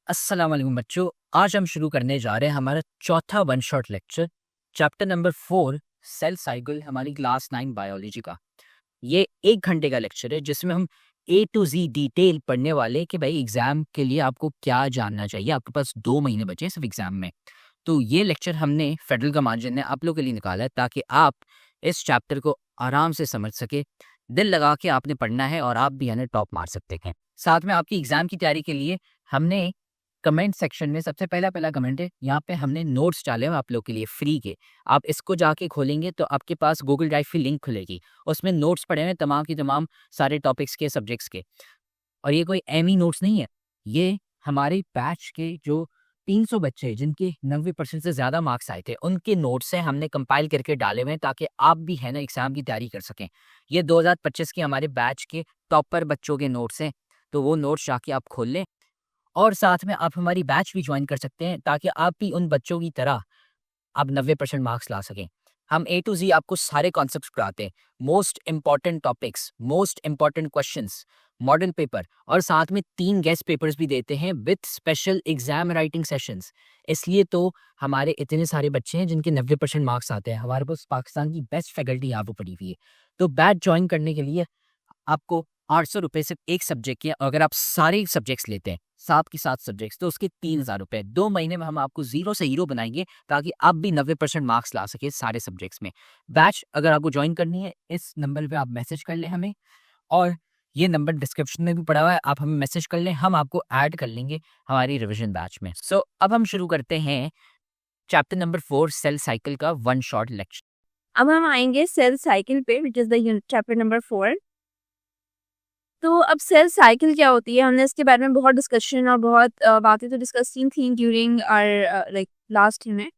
अस्सलाम वालेकुम बच्चों। आज हम शुरू करने जा रहे हैं हमारा चौथा one shot lecture, chapter number 4 cell cycle, हमारी क्लास 9 बायोलॉजी का। ये 1 घंटे का लेक्चर है जिसमें हम ए टू जी डिटेल पढ़ने वाले हैं कि भाई एग्जाम के लिए आपको क्या जानना चाहिए। आपके पास 2 महीने बचे हैं सिर्फ एग्जाम में। तो ये लेक्चर हमने फेडरल कमांड ने आप लोगों के लिए निकाला है ताकि आप इस चैप्टर को आराम से समझ सके। दिल लगा के आपने पढ़ना है और आप भी है ना टॉप मार सकते हैं। साथ में आपकी एग्जाम की तैयारी के लिए हमने कमेंट सेक्शन में सबसे पहला कमेंट है, यहाँ पे हमने नोट्स डाले हैं आप लोग के लिए फ्री के। आप इसको जाके खोलेंगे तो आपके पास गूगल ड्राइव की लिंक खुलेगी, उसमें नोट्स पड़े हुए हैं तमाम की तमाम सारे टॉपिक्स के, सब्जेक्ट्स के। और ये कोई एमी नोट्स नहीं है, ये हमारे बैच के जो 300 बच्चे हैं जिनके 90% से ज़्यादा मार्क्स आए थे उनके नोट्स हैं, हमने कंपाइल करके डाले हुए हैं ताकि आप भी है ना एग्ज़ाम की तैयारी कर सकें। ये 2025 के हमारे बैच के टॉपर बच्चों के नोट्स हैं, तो वो नोट्स जाके आप खोल लें और साथ में आप हमारी बैच भी ज्वाइन कर सकते हैं ताकि आप भी उन बच्चों की तरह आप 90% मार्क्स ला सकें। हम ए टू जी आपको सारे कॉन्सेप्ट्स कराते हैं, most important topics, most important questions, model paper और साथ में 3 गेस्ट पेपर्स भी देते हैं with special exam writing sessions. इसलिए तो हमारे इतने सारे बच्चे हैं जिनके 90% मार्क्स आते हैं। हमारे पास पाकिस्तान की बेस्ट फैकल्टी यहाँ पर पड़ी हुई है। तो बैच ज्वाइन करने के लिए आपको 800 रुपये सिर्फ एक सब्जेक्ट के, अगर आप सारे सब्जेक्ट्स लेते हैं 7 की 7 सब्जेक्ट्स तो उसके 3000 रुपये। 2 महीने में हम आपको जीरो से हीरो बनाएंगे ताकि आप भी 90% मार्क्स ला सके सारे सब्जेक्ट्स में। बैच अगर आपको ज्वाइन करनी है इस नंबर पे आप मैसेज कर लें हमें, और ये नंबर डिस्क्रिप्शन में भी पड़ा हुआ है, आप हमें मैसेज कर लें, हम आपको ऐड कर लेंगे हमारी रिविजन बैच में। सो अब हम शुरू करते हैं चैप्टर नंबर 4 सेल साइकिल का वन शॉट लेक्चर। अब हम आएंगे सेल साइकिल पे, which is the chapter number 4। तो अब सेल साइकिल क्या होती है, हमने इसके बारे में बहुत डिस्कशन और बहुत बातें तो डिस्कस थी during our like last unit.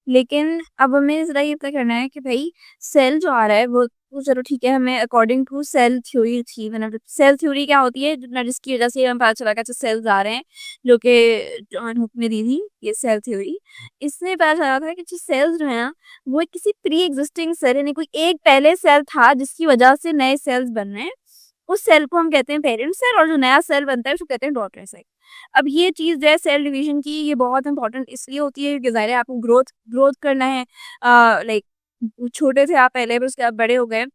लेकिन अब हमें ज़रा ये पता करना है कि भाई सेल जो आ रहा है वो चलो ठीक है, हमें अकॉर्डिंग टू सेल थ्योरी थी, मतलब सेल थ्योरी क्या होती है जिसकी वजह से हमें पता चला कि अच्छा सेल्स आ रहे हैं, जो कि जॉन हुक ने दी थी ये सेल थ्योरी। इसमें पता चला था कि जो सेल्स जो है ना वो किसी प्री एग्जिस्टिंग सेल, यानी कोई एक पहले सेल था जिसकी वजह से नए सेल्स बन रहे हैं, उस सेल को हम कहते हैं पेरेंट सेल, और जो नया सेल बनता है उसको कहते हैं डॉटर सेल। अब ये चीज़ जो है सेल डिवीजन की, ये बहुत इंपॉर्टेंट इसलिए होती है क्योंकि ज़ाहिर है आपको ग्रोथ करना है। लाइक छोटे थे आप पहले, फिर उसके बाद बड़े हो गए।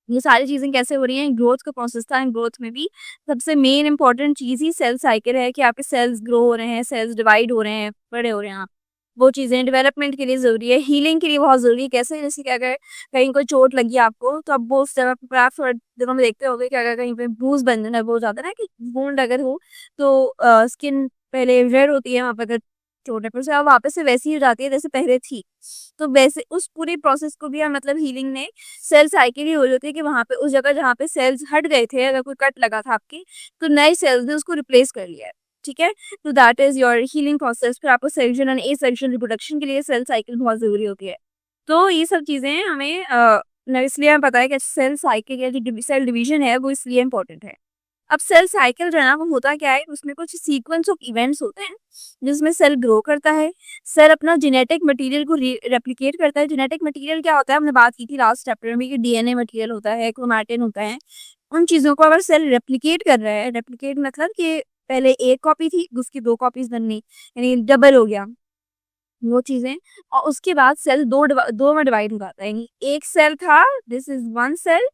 ये सारी चीज़ें कैसे हो रही हैं, ग्रोथ का प्रोसेस था। ग्रोथ में भी सबसे मेन इंपॉर्टेंट चीज़ ही सेल साइकिल है कि आपके सेल्स ग्रो हो रहे हैं, सेल्स डिवाइड हो रहे हैं, बड़े हो रहे हैं आप। वो चीज़ें डेवलपमेंट के लिए ज़रूरी है, हीलिंग के लिए बहुत ज़रूरी है। कैसे, जैसे कि अगर कहीं कोई चोट लगी आपको तो अब वो उस जगह पर आप थोड़ा दिनों में देखते होंगे कि अगर कहीं पे ब्रूज बन जाना, वो जाता है ना कि वुंड अगर हो तो स्किन पहले रेड होती है वहाँ पर, अगर चोट है, फिर उसके बाद वापस से वैसी ही हो जाती है जैसे पहले थी। तो वैसे उस पूरी प्रोसेस को भी हम मतलब हीलिंग ने सेल साइकिल ही हो रही होती है कि वहाँ पे उस जगह जहाँ पे सेल्स हट गए थे, अगर कोई कट लगा था आपकी तो नए सेल्स ने उसको रिप्लेस कर लिया है। ठीक है, तो that is your healing process. फिर आपको section and A section reproduction के लिए सेल साइकिल बहुत जरूरी होती है। तो ये सब चीजें हमें इसलिए हमें पता है कि सेल साइकिल या जो सेल डिवीजन है वो इसलिए इंपॉर्टेंट है। अब सेल साइकिल जो है ना वो होता क्या है, उसमें कुछ सीक्वेंस ऑफ इवेंट्स होते हैं जिसमें सेल ग्रो करता है, सेल अपना जेनेटिक मटेरियल को रेप्लिकेट करता है। जेनेटिक मटेरियल क्या होता है, हमने बात की थी लास्ट चैप्टर में कि डीएनए मटेरियल होता है, क्रोमैटिन होता है। उन चीज़ों को अगर सेल रेप्लिकेट कर रहा है, रेप्लिकेट मतलब कि पहले एक कॉपी थी उसकी 2 कॉपीज बननी, यानी डबल हो गया वो चीज़ें। और उसके बाद सेल दो में डिवाइड हो जाता है, यानी एक सेल था, this is one cell,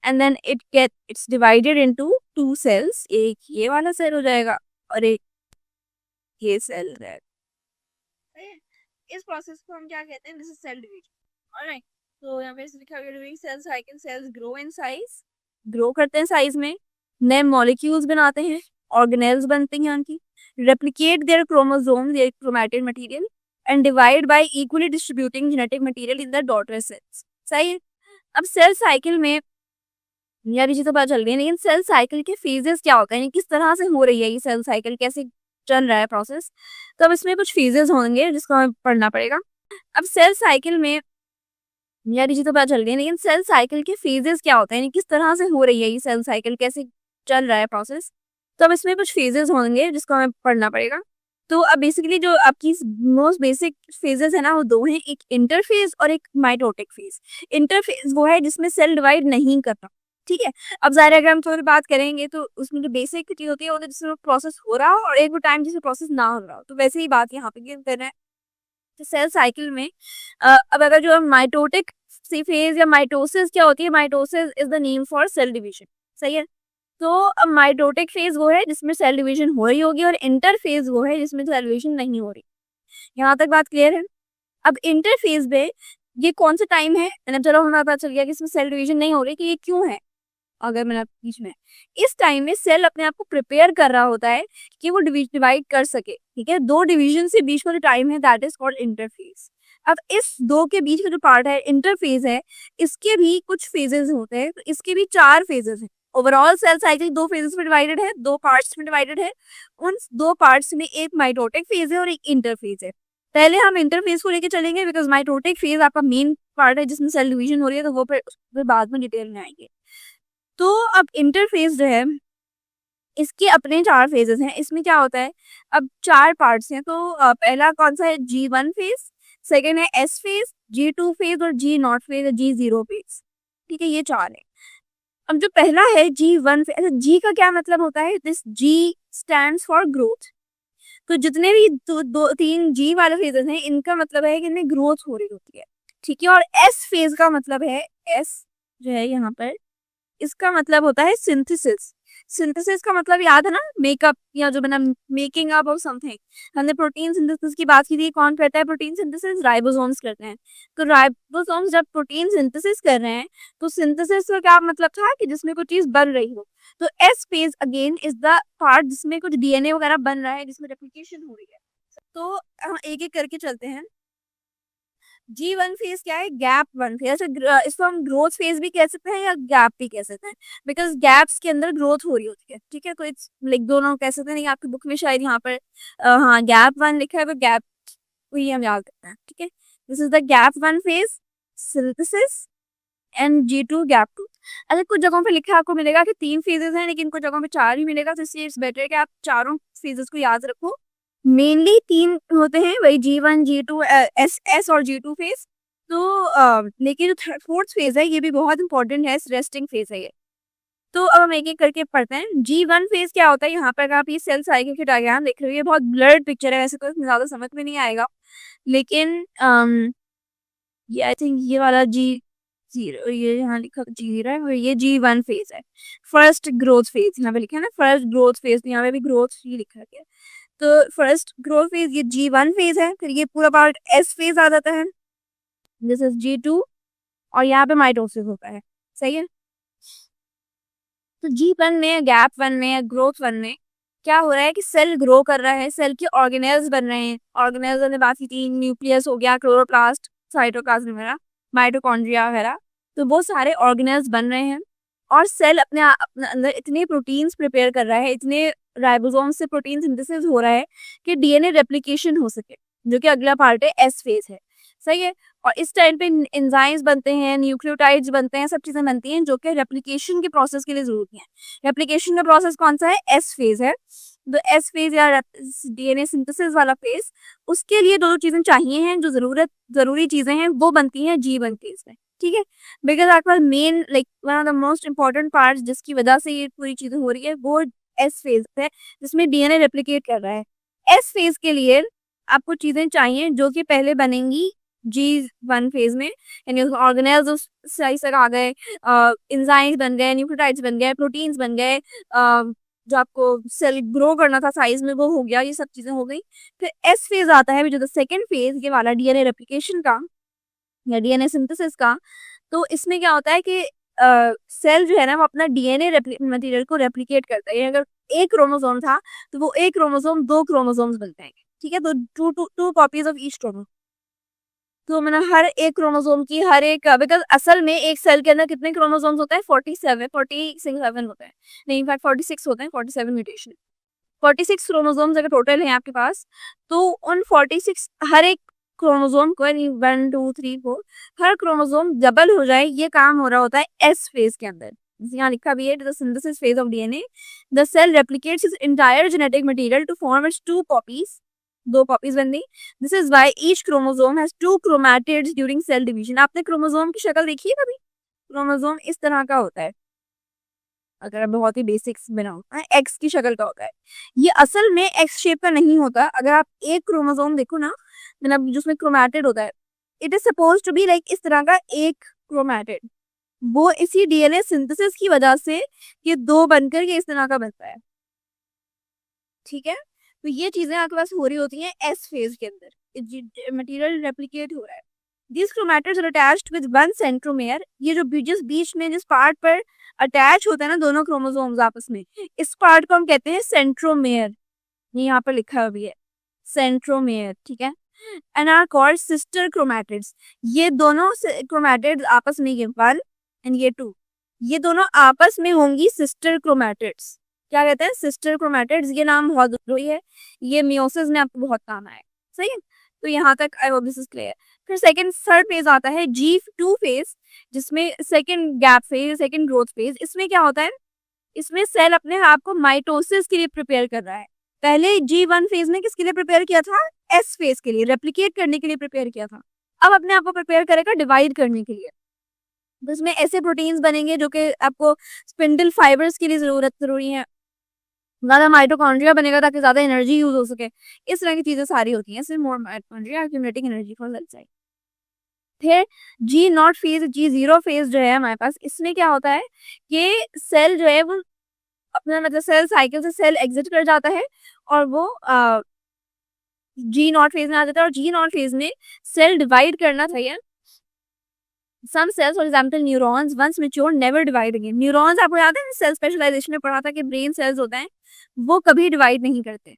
and then it's divided into 2 cells. एक ये वाला सेल हो जाएगा और एक ये सेल हो जाएगा। इस प्रोसेस को हम क्या कहते हैं, this is cell division. Alright, तो यहाँ पे लिखा हुआ है cell cycle, cells grow in size, grow करते हैं साइज में, नए मॉलिक्यूल्स बनाते हैं, ऑर्गेनेल्स बनते हैं उनकी, replicate their chromosome, their chromatin material, and divide by equally distributing genetic material in the daughter cells. सही है। अब सेल साइकिल में यार ये तो पता चल रही है, लेकिन सेल साइकिल के फेजेस क्या होते हैं, किस तरह से हो रही है ये सेल साइकिल, कैसे चल रहा है प्रोसेस। तो अब इसमें कुछ फेजेस होंगे जिसको हमें पढ़ना पड़ेगा। अब सेल साइकिल में यार ये तो पता चल रही है, लेकिन सेल साइकिल के फेजेस क्या होते हैं, किस तरह से हो रही है ये सेल साइकिल, कैसे चल रहा है प्रोसेस। तो अब इसमें कुछ फेजेस होंगे जिसको हमें पढ़ना पड़ेगा। तो अब बेसिकली जो आपकी मोस्ट बेसिक फेजेस है ना वो 2 हैं, एक इंटरफेज और एक माइटोटिक फेज। इंटरफेज वो है जिसमें सेल डिवाइड नहीं करता, ठीक है। अब ज़ाहिर है अगर हम थोड़ी बात करेंगे तो उसमें जो बेसिक चीज़ होती है वो तो जिसमें प्रोसेस हो रहा हो और एक वो टाइम जिसमें प्रोसेस ना हो रहा हो, तो वैसे ही बात यहाँ पे भी कर रहे हैं। तो सेल साइकिल में अब अगर जो माइटोटिक सी फेज या माइटोसिस क्या होती है, mitosis is the name for sale division, सही है। तो अब माइटोटिक फेज वो है जिसमें सेल डिवीजन हो रही होगी और इंटरफेज वो है जिसमें सेल डिवीजन नहीं हो रही। यहाँ तक बात क्लियर है। अब इंटरफेज में ये कौन सा टाइम है, मैंने चलो हमारा पता चल गया कि इसमें सेल डिवीजन नहीं हो रही कि ये क्यों है। अगर मैंने बीच में इस टाइम में सेल अपने आप को प्रिपेयर कर रहा होता है कि वो डिवाइड कर सके, ठीक है। दो डिवीजन से बीच में जो टाइम है दैट इज कॉल्ड इंटरफेज। अब इस दो के बीच का जो पार्ट है इंटरफेज है, इसके भी कुछ फेजेस होते हैं, तो इसके भी 4 फेजेस हैं। ओवरऑल सेल साइकिल 2 फेजेस में डिवाइडेड है, 2 पार्ट्स में डिवाइडेड है। उन 2 पार्ट्स में एक माइटोटिक फेज है और एक इंटरफेज है। पहले हम इंटरफेज को लेके चलेंगे बिकॉज माइटोटिक फेज आपका मेन पार्ट है जिसमें सेल डिवीजन हो रही है, तो वो फिर बाद में डिटेल में आएंगे। तो अब इंटरफेज जो है इसके अपने 4 फेजेस हैं। इसमें क्या होता है, अब 4 पार्ट्स हैं। तो पहला कौन सा है, G1 फेज, सेकेंड है S फेज, G2 फेज और G not phase, G0 phase, ठीक है। ये 4 है। अब जो पहला है G1 फेज, अच्छा G का क्या मतलब होता है, this G stands for growth. तो जितने भी दो 3 G वाले फेजेस हैं इनका मतलब है कि इनमें ग्रोथ हो रही होती है, ठीक है। और S फेज का मतलब है, S जो है यहाँ पर इसका मतलब होता है सिंथेसिस। सिंथेसिस का मतलब याद है ना, मेकअप या जो बना मेकिंग अप ऑफ समथिंग। हमने प्रोटीन सिंथेसिस की बात की थी, कौन करता है प्रोटीन सिंथेसिस, राइबोसोम्स करते हैं। तो राइबोसोम्स जब प्रोटीन सिंथेसिस कर रहे हैं तो सिंथेसिस का क्या मतलब था कि जिसमें कोई चीज बन रही हो। तो S phase again is the part जिसमें कुछ डीएनए वगैरह बन रहा है, जिसमें रेप्लिकेशन हो रही है। तो हम एक एक करके चलते हैं। G1 फेज क्या है, गैप 1 फेज। अच्छा इसको हम ग्रोथ फेज भी कह सकते हैं या गैप भी कह सकते हैं, बिकॉज गैप्स के अंदर ग्रोथ हो रही होती है, ठीक है। कोई लाइक दोनों कह सकते हैं, नहीं आपकी बुक में शायद यहाँ पर हाँ गैप 1 लिखा है, पर गैप वही हम याद करते हैं, ठीक है। This is the gap 1 phase, synthesis and G2 gap 2। अच्छा कुछ जगहों पे लिखा आपको मिलेगा कि 3 फेजेस हैं, लेकिन कुछ जगहों पे 4 ही मिलेगा, तो इसलिए इट्स बेटर कि आप चारों फेजेस को याद रखो। मेनली 3 होते हैं, वही G1 G2 S और G2 फेज। तो लेकिन जो फोर्थ फेज है ये भी बहुत इंपॉर्टेंट है, रेस्टिंग फेज है ये। तो अब हम एक एक करके पढ़ते हैं। G1 फेज क्या होता है, यहाँ पर आप ये सेल साइकिल के डायग्राम देख रहे हो, ये बहुत ब्लर्ड पिक्चर है, वैसे तो इसमें ज्यादा समझ में नहीं आएगा, लेकिन ये आई थिंक ये वाला G0, ये यहाँ लिखा G0 है और ये G1 फेज है, फर्स्ट ग्रोथ फेज यहाँ पे लिखा है ना, फर्स्ट ग्रोथ फेज, यहाँ पे भी ग्रोथ ही लिखा है। तो फर्स्ट ग्रोथ फेज ये G1 फेज है, फिर ये पूरा पार्ट S फेज आ जाता है, दिस इज G2, और यहाँ पे माइटोसिस होता है, सही है। तो G1 में, गैप 1 में, ग्रोथ 1 में क्या हो रहा है कि सेल ग्रो कर रहा है, सेल के ऑर्गेनेल्स बन रहे हैं। ऑर्गेनेल्स ने बात की थी, न्यूक्लियस हो गया, क्लोरोप्लास्ट, साइटोप्लाज्म वगैरह, माइटोकॉन्ड्रिया वगैरह, तो वो सारे ऑर्गेनेल्स बन रहे हैं। और सेल अपने अंदर इतने प्रोटीन्स प्रिपेयर कर रहा है, इतने राइबोसोम से प्रोटीन सिंथेसिस हो रहा है कि डीएनए रेप्लिकेशन हो सके, जो कि अगला पार्ट है, एस फेज है, सही है। और इस टाइम पे एंजाइम्स बनते हैं, न्यूक्लियोटाइड्स बनते हैं, सब चीजें बनती हैं जो कि रेप्लिकेशन के प्रोसेस के लिए जरूरी है। रेप्लिकेशन का प्रोसेस कौन सा है, एस फेज है। तो एस फेज या डीएनए सिंथेसिस वाला फेज, उसके लिए दो चीजें चाहिए हैं, जो जरूरी चीजें हैं वो बनती हैं G1 फेज में, ठीक है। बिकॉज आपके पास main like one of the most important part जिसकी वजह से ये पूरी चीजें हो रही है वो एस फेज है, जिसमें डीएनए रेप्लिकेट कर रहा है। एस फेज के लिए आपको चीजें चाहिए जो कि पहले बनेंगी G1 फेज में, यानी ऑर्गेनेल्स सही से आ गए, एंजाइम्स बन गए, न्यूक्लियोटाइड्स बन गए, प्रोटीन्स बन गए, जो आपको सेल ग्रो करना था साइज में वो हो गया, ये सब चीजें हो गई। फिर एस फेज आता है जो सेकेंड फेज ये वाला डीएनए रेप्लिकेशन का या डीएनए सिंथेसिस का। तो इसमें क्या होता है कि सेल जो है ना वो अपना डीएनए मटेरियल को रेप्लिकेट करता है। अगर एक क्रोमोसोम था तो वो एक क्रोमोसोम 2 क्रोमोसोम्स बनते हैं, ठीक है। तो two copies of each chromosome. तो मैंने हर एक क्रोमोसोम की हर एक, बिकॉज असल में एक सेल के अंदर कितने क्रोमोसोम्स होते हैं, 47 होते हैं, नहीं इनफैक्ट 46 होते हैं, 47 म्यूटेशन, 46 क्रोमोसोम्स अगर टोटल है आपके पास, तो उन 46 हर एक क्रोमोसोम को, यानी 1 2 3 4 हर क्रोमोसोम डबल हो जाए, ये काम हो रहा होता है एस फेज के अंदर। यहाँ लिखा भी है, the synthesis phase of DNA, the cell replicates its entire genetic material to form its 2 copies, 2 copies बन गई। This is why each chromosome has 2 chromatids during cell division. आपने क्रोमोसोम की शक्ल देखी है कभी, क्रोमोसोम इस तरह का होता है, अगर आप बहुत ही बेसिक्स बनाओ, एक्स की शक्ल का होता है। ये असल में एक्स शेप का नहीं होता। अगर आप एक क्रोमोसोम देखो ना, मतलब जिसमें क्रोमैटिड होता है, it is suppose to be like इस तरह का एक क्रोमैटिड। वो इसी डीएनए सिंथेसिस की वजह से ये दो बनकर के इस तरह का बनता है, ठीक है। तो ये चीजें आपके पास हो रही होती हैं एस फेज के अंदर, मटेरियल रेप्लिकेट हो रहा है। This chromatids are attached with one centromere. ये जो जिस बीच में जिस पार्ट पर अटैच होता है ना दोनों क्रोमोसोम्स आपस में, इस पार्ट को हम कहते हैं सेंट्रोमेयर। ये यहाँ पर लिखा हुआ भी है सेंट्रोमेयर, ठीक है। And are called sister chromatids. ये दोनों क्रोमैटिड्स आपस में, ये वन एंड ये टू, ये दोनों आपस में होंगी सिस्टर क्रोमैटिड्स। क्या कहते हैं? Sister chromatids. ये नाम बहुत जरूरी है, ये मियोसिस में आपको बहुत काम आए, सही है। तो यहाँ तक I hope this is clear. फिर सेकंड थर्ड फेज आता है G2 फेज, जिसमें second gap phase, second growth phase. इसमें क्या होता है? इसमें सेल अपने आप को माइटोसिस के लिए प्रिपेयर कर रहा है। पहले G1 फेज में किसके लिए प्रिपेयर किया था? एस फेज के लिए, रेप्लिकेट करने के लिए प्रिपेयर किया था। अब अपने आप को प्रिपेयर करेगा डिवाइड करने के लिए। तो इसमें ऐसे प्रोटीन्स बनेंगे जो कि आपको स्पिंडल फाइबर्स के लिए जरूरी है। ज्यादा माइटोकॉन्ड्रिया बनेगा ताकि ज्यादा एनर्जी यूज हो सके। इस तरह की चीजें सारी होती हैं। सिर्फ more mitochondria accumulating energy for cell cycle. फिर G0 फेज, G0 फेज जो है हमारे पास, इसमें क्या होता है कि सेल जो है वो अपना मतलब सेल साइकिल से सेल एग्जिट कर जाता है और वो G0 फेज में आ जाता है। और G0 फेज में सेल डिवाइड करना चाहिए। Some cells, for example neurons, once mature never divide again. Neurons आपको याद है सेल स्पेशलाइजेशन में पढ़ा था कि ब्रेन सेल्स होते हैं वो कभी डिवाइड नहीं करते,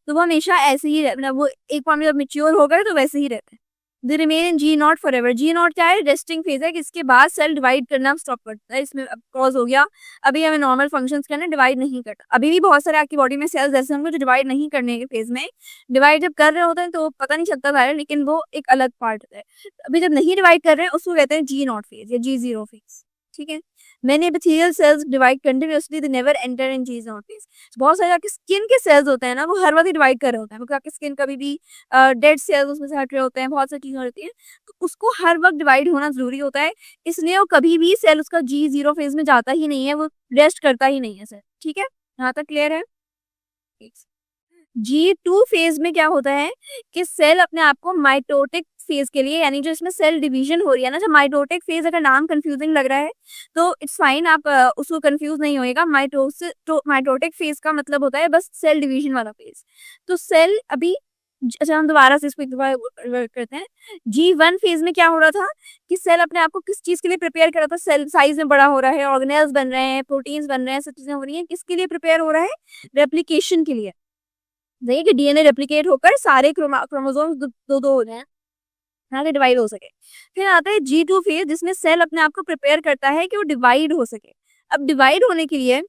तो वो हमेशा ऐसे ही मतलब वो एक फॉर्म में जब मेच्योर हो गए तो वैसे ही रहते हैं। They remain in G0 forever. G0 क्या है? रेस्टिंग फेज है, कि इसके बाद सेल डिवाइड करना स्टॉप करता है। इसमें अब क्रॉस हो गया, अभी हमें नॉर्मल फंक्शंस करने, डिवाइड नहीं करता। अभी भी बहुत सारे आपकी बॉडी में सेल्स ऐसे होंगे जो डिवाइड नहीं करने के फेज में, डिवाइड जब कर रहे होते हैं तो पता नहीं चलता था, लेकिन वो एक अलग पार्ट होता है। अभी जब नहीं डिवाइड कर रहे हैं उसको कहते हैं G0 फेज या G0 फेज, ठीक है। Many epithelial cells divide continuously, they never enter in G0 phase. बहुत सारे आपके स्किन के सेल्स होते हैं ना, वो हर वक्त डिवाइड कर रहे होते हैं, क्योंकि आपकी स्किन कभी भी डेड सेल्स उसमें से हट रहे होते हैं, बहुत सारी चीजें होती हैं, तो उसको हर वक्त डिवाइड होना जरूरी होता है। इसलिए वो कभी भी सेल उसका G0 फेज में जाता ही नहीं है, वो रेस्ट करता ही नहीं है सेल, ठीक है। यहाँ तक क्लियर है? G2 फेज में क्या होता है कि सेल अपने आप को माइटोटिक फेज के लिए, यानी जो इसमें सेल डिवीजन हो रही है ना, जो माइटोटिक फेज, अगर नाम कंफ्यूजिंग लग रहा है तो इट्स फाइन, आप उसको कंफ्यूज नहीं होएगा। माइटोटिक फेज का मतलब होता है बस सेल डिवीजन वाला फेज। तो सेल अभी, अच्छा हम दोबारा से इसको एक बार करते हैं। G1 फेज में क्या हो रहा था कि सेल अपने आप को किस चीज के लिए प्रिपेयर कर रहा था? सेल साइज में बड़ा हो रहा है, ऑर्गेनेल्स बन रहे हैं, प्रोटीन्स बन रहे हैं, सब चीजें हो रही हैं। किसके लिए प्रिपेयर हो रहा है? रेप्लिकेशन के लिए। देखिए कि डीएनए रेप्लिकेट होकर सारे क्रोमोसोम्स दो दो हो जाए, यहाँ डिवाइड हो सके। फिर आता है G2 फेज, जिसमें सेल अपने आप को प्रिपेयर करता है कि वो डिवाइड हो सके। अब डिवाइड होने के लिए,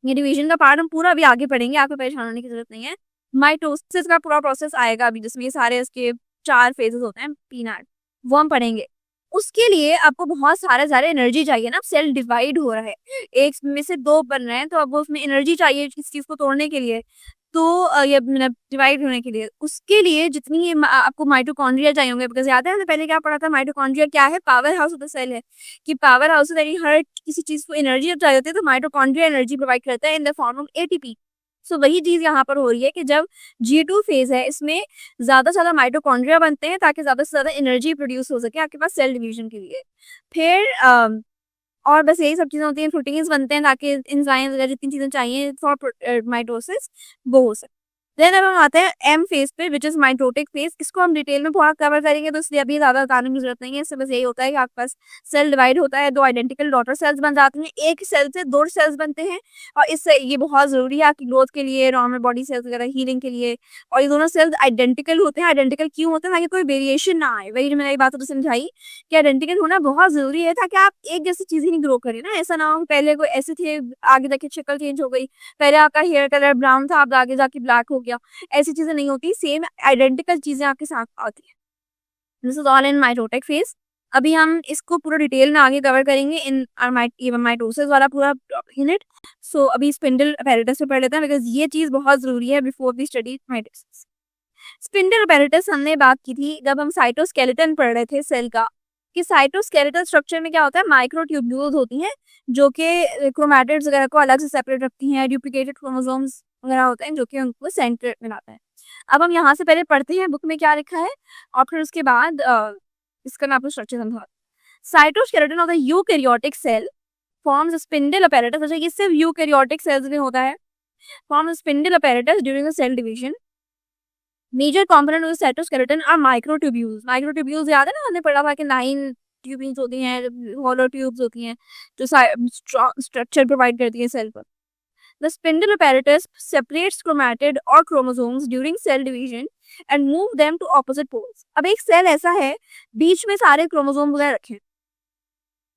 ये डिवीजन का पार्ट हम पूरा अभी आगे पढ़ेंगे, आपको परेशान होने की जरूरत नहीं है। माइटोसिस का पूरा प्रोसेस आएगा अभी, जिसमें ये सारे इसके 4 फेजेस होते हैं, पीनाट, वो हम पढ़ेंगे। उसके लिए आपको बहुत सारे एनर्जी चाहिए ना। सेल डिवाइड हो रहा है, एक में से दो बन रहे हैं, तो अब उसमें एनर्जी चाहिए किस चीज को तोड़ने के लिए, तो ये डिवाइड होने के लिए। उसके लिए जितनी आपको माइटोकॉन्ड्रिया चाहिए होंगे, बिकॉज याद है हमने पहले क्या पढ़ा था? माइटोकॉन्ड्रिया क्या है? Power house of the cell है, कि पावर हाउस यानी हर किसी चीज को एनर्जी जब चाहिए होती है तो माइटोकॉन्ड्रिया एनर्जी प्रोवाइड करता है in the form of ATP. So वही चीज यहाँ पर हो रही है कि जब G2 फेज है, इसमें ज्यादा से ज्यादा माइटोकॉन्ड्रिया बनते हैं ताकि ज्यादा से ज्यादा एनर्जी प्रोड्यूस हो सके आपके पास सेल डिवीजन के लिए। फिर और बस यही सब चीजें होती हैं, प्रोटीन्स बनते हैं ताकि एंजाइम वगैरह जितनी चीजें चाहिए फॉर माइटोसिस वो हो सके। देन अब हम आते हैं M फेज पे, विच इज माइटोटिक फेज। इसको हम डिटेल में बहुत कवर करेंगे, तो इसलिए अभी ज्यादा बताने की जरूरत नहीं है। इससे बस यही होता है कि आपके पास सेल डिवाइड होता है, दो आइडेंटिकल डॉटर सेल्स बन जाते हैं, एक सेल से दो सेल्स बनते हैं, और इससे ये बहुत जरूरी है आपकी ग्रोथ के लिए, नॉर्मल बॉडी सेल्स वगैरह हीलिंग के लिए। और ये दोनों सेल्स आइडेंटिकल होते हैं। आइडेंटिकल क्यों होते हैं? ताकि कोई वेरिएशन ना आए। वही मैंने बात तो समझाई कि आइडेंटिकल होना बहुत जरूरी है, ताकि आप एक जैसी चीज ही नहीं ग्रो करें ना। ऐसा ना हो पहले कोई ऐसे थे, आगे जाके शक्ल चेंज हो गई, पहले आपका हेयर कलर ब्राउन था, अब आगे जाके ब्लैक हो गया। ऐसी चीजें नहीं होती, सेम आइडेंटिकल चीजें आपके साथ आती है। This is all in mitotic phase. अभी हम इसको पूरा डिटेल में आगे कवर करेंगे इन माइटोसिस वाला पूरा यूनिट। सो अभी स्पिंडल अपैरेटस पे पढ़ लेते हैं, बिकॉज ये चीज बहुत जरूरी है before we study mitosis. Spindle apparatus हमने बात की थी जब हम साइटोस्केलेटन पढ़ रहे थे सेल का, कि साइटोस्केलेटल स्ट्रक्चर में क्या होता है, माइक्रोट्यूब्यूल्स होती हैं जो कि क्रोमैटिड्स वगैरह को अलग से सेपरेट रखती हैं, डुप्लीकेटेड क्रोमोसोम्स वगैरह होते हैं जो कि उनको सेंटर में लाता है। अब हम यहाँ से पहले पढ़ते हैं बुक में क्या लिखा है और फिर उसके बाद इसका मैं आपको स्ट्रक्चर समझाती हूँ। Cytoskeleton of the eukaryotic cell forms spindle apparatus. अच्छा, ये सिर्फ यूकैरियोटिक सेल्स में होता है। Forms spindle apparatus during the cell division. Major component of the cytoskeleton are microtubules. Microtubules याद है ना, हमने पढ़ा था कि 9 ट्यूब्यूल्स होती हैं, हॉलो ट्यूब्स होती हैं जो स्ट्रक्चर प्रोवाइड करती है सेल पर। The spindle apparatus separates chromatid or chromosomes during cell division and move them to opposite poles. अब एक सेल ऐसा है, बीच में सारे क्रोमोसोम वगैरह रखे हैं,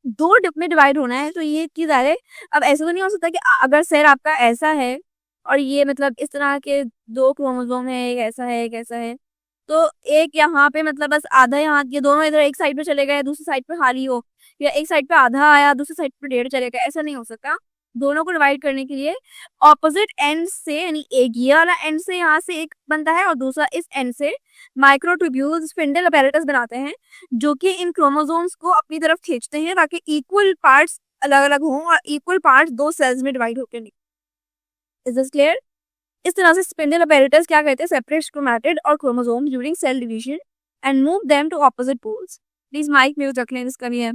दो डिप में डिवाइड होना है, तो ये चीज आ रही है। अब ऐसा तो नहीं हो सकता कि अगर सेल आपका ऐसा है और ये मतलब इस तरह के दो क्रोमोसोम है, एक ऐसा है एक ऐसा है, तो एक यहाँ पे मतलब बस आधा, यहाँ ये दोनों इधर एक साइड पे चले गए, दूसरी साइड पे खाली हो, या एक साइड पे आधा आया दूसरी साइड पे 1.5 चले गए, ऐसा नहीं हो सकता। दोनों को डिवाइड करने के लिए ऑपोजिट एंड से, यानी एक ये वाला एंड से यहाँ से एक बनता है और दूसरा इस एंड से माइक्रोट्यूब्यूल्स स्पिंडल अपैरेटस बनाते हैं जो कि इन क्रोमोसोम्स को अपनी तरफ खींचते हैं ताकि इक्वल पार्ट्स अलग अलग हों और इक्वल पार्ट्स दो सेल्स में डिवाइड होकर निकलें। Is this clear? इस तरह से स्पिंडल अपैरेटस क्या कहते हैं, सेपरेट्स क्रोमैटिड और chromosome during cell division and move them to opposite poles. Please mic mute रख लें, इसका भी है।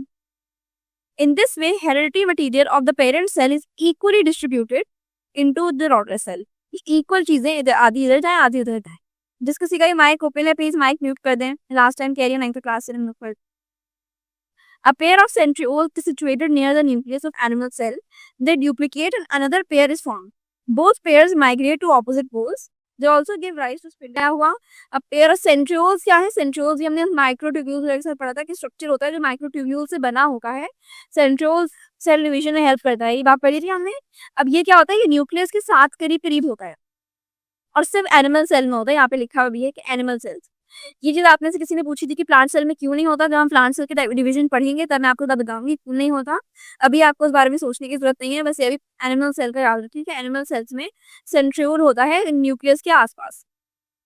In this way, hereditary material of the parent cell is equally distributed into the daughter cell. Equal चीजें इधर आधी इधर जाए आधी उधर जाए। जिस किसी का भी माइक ओपन है प्लीज माइक म्यूट कर दें। लास्ट टाइम कह रही हूँ 9th क्लास से म्यूट कर। A pair of centrioles is situated near the nucleus of animal cell. They duplicate and another pair is formed. Both pairs migrate to opposite poles. They also give rise to spindle. क्या हुआ? अब pair of centrioles क्या है? Centrioles ये हमने microtubules के साथ पढ़ा था कि स्ट्रक्चर होता है जो माइक्रोट्यूब्यूल से बना होता है। सेंट्रियोल्स सेल डिवीजन में हेल्प करता है, ये बात पढ़ी थी हमने। अब ये क्या होता है, ये न्यूक्लियस के साथ करीब करीब होता है और सिर्फ एनिमल सेल में होता है। यहाँ पे लिखा हुआ भी है कि एनिमल सेल्स। ये चीज आपने से किसी ने पूछी थी कि प्लांट सेल में क्यों नहीं होता, जब हम प्लांट सेल के डिवीजन पढ़ेंगे तब मैं आपको बताऊंगी क्यों नहीं होता। अभी आपको इस बारे में सोचने की जरूरत नहीं है, बस ये अभी एनिमल सेल का याद रखिए कि एनिमल सेल्स में सेंट्रियोल होता है न्यूक्लियस के आसपास।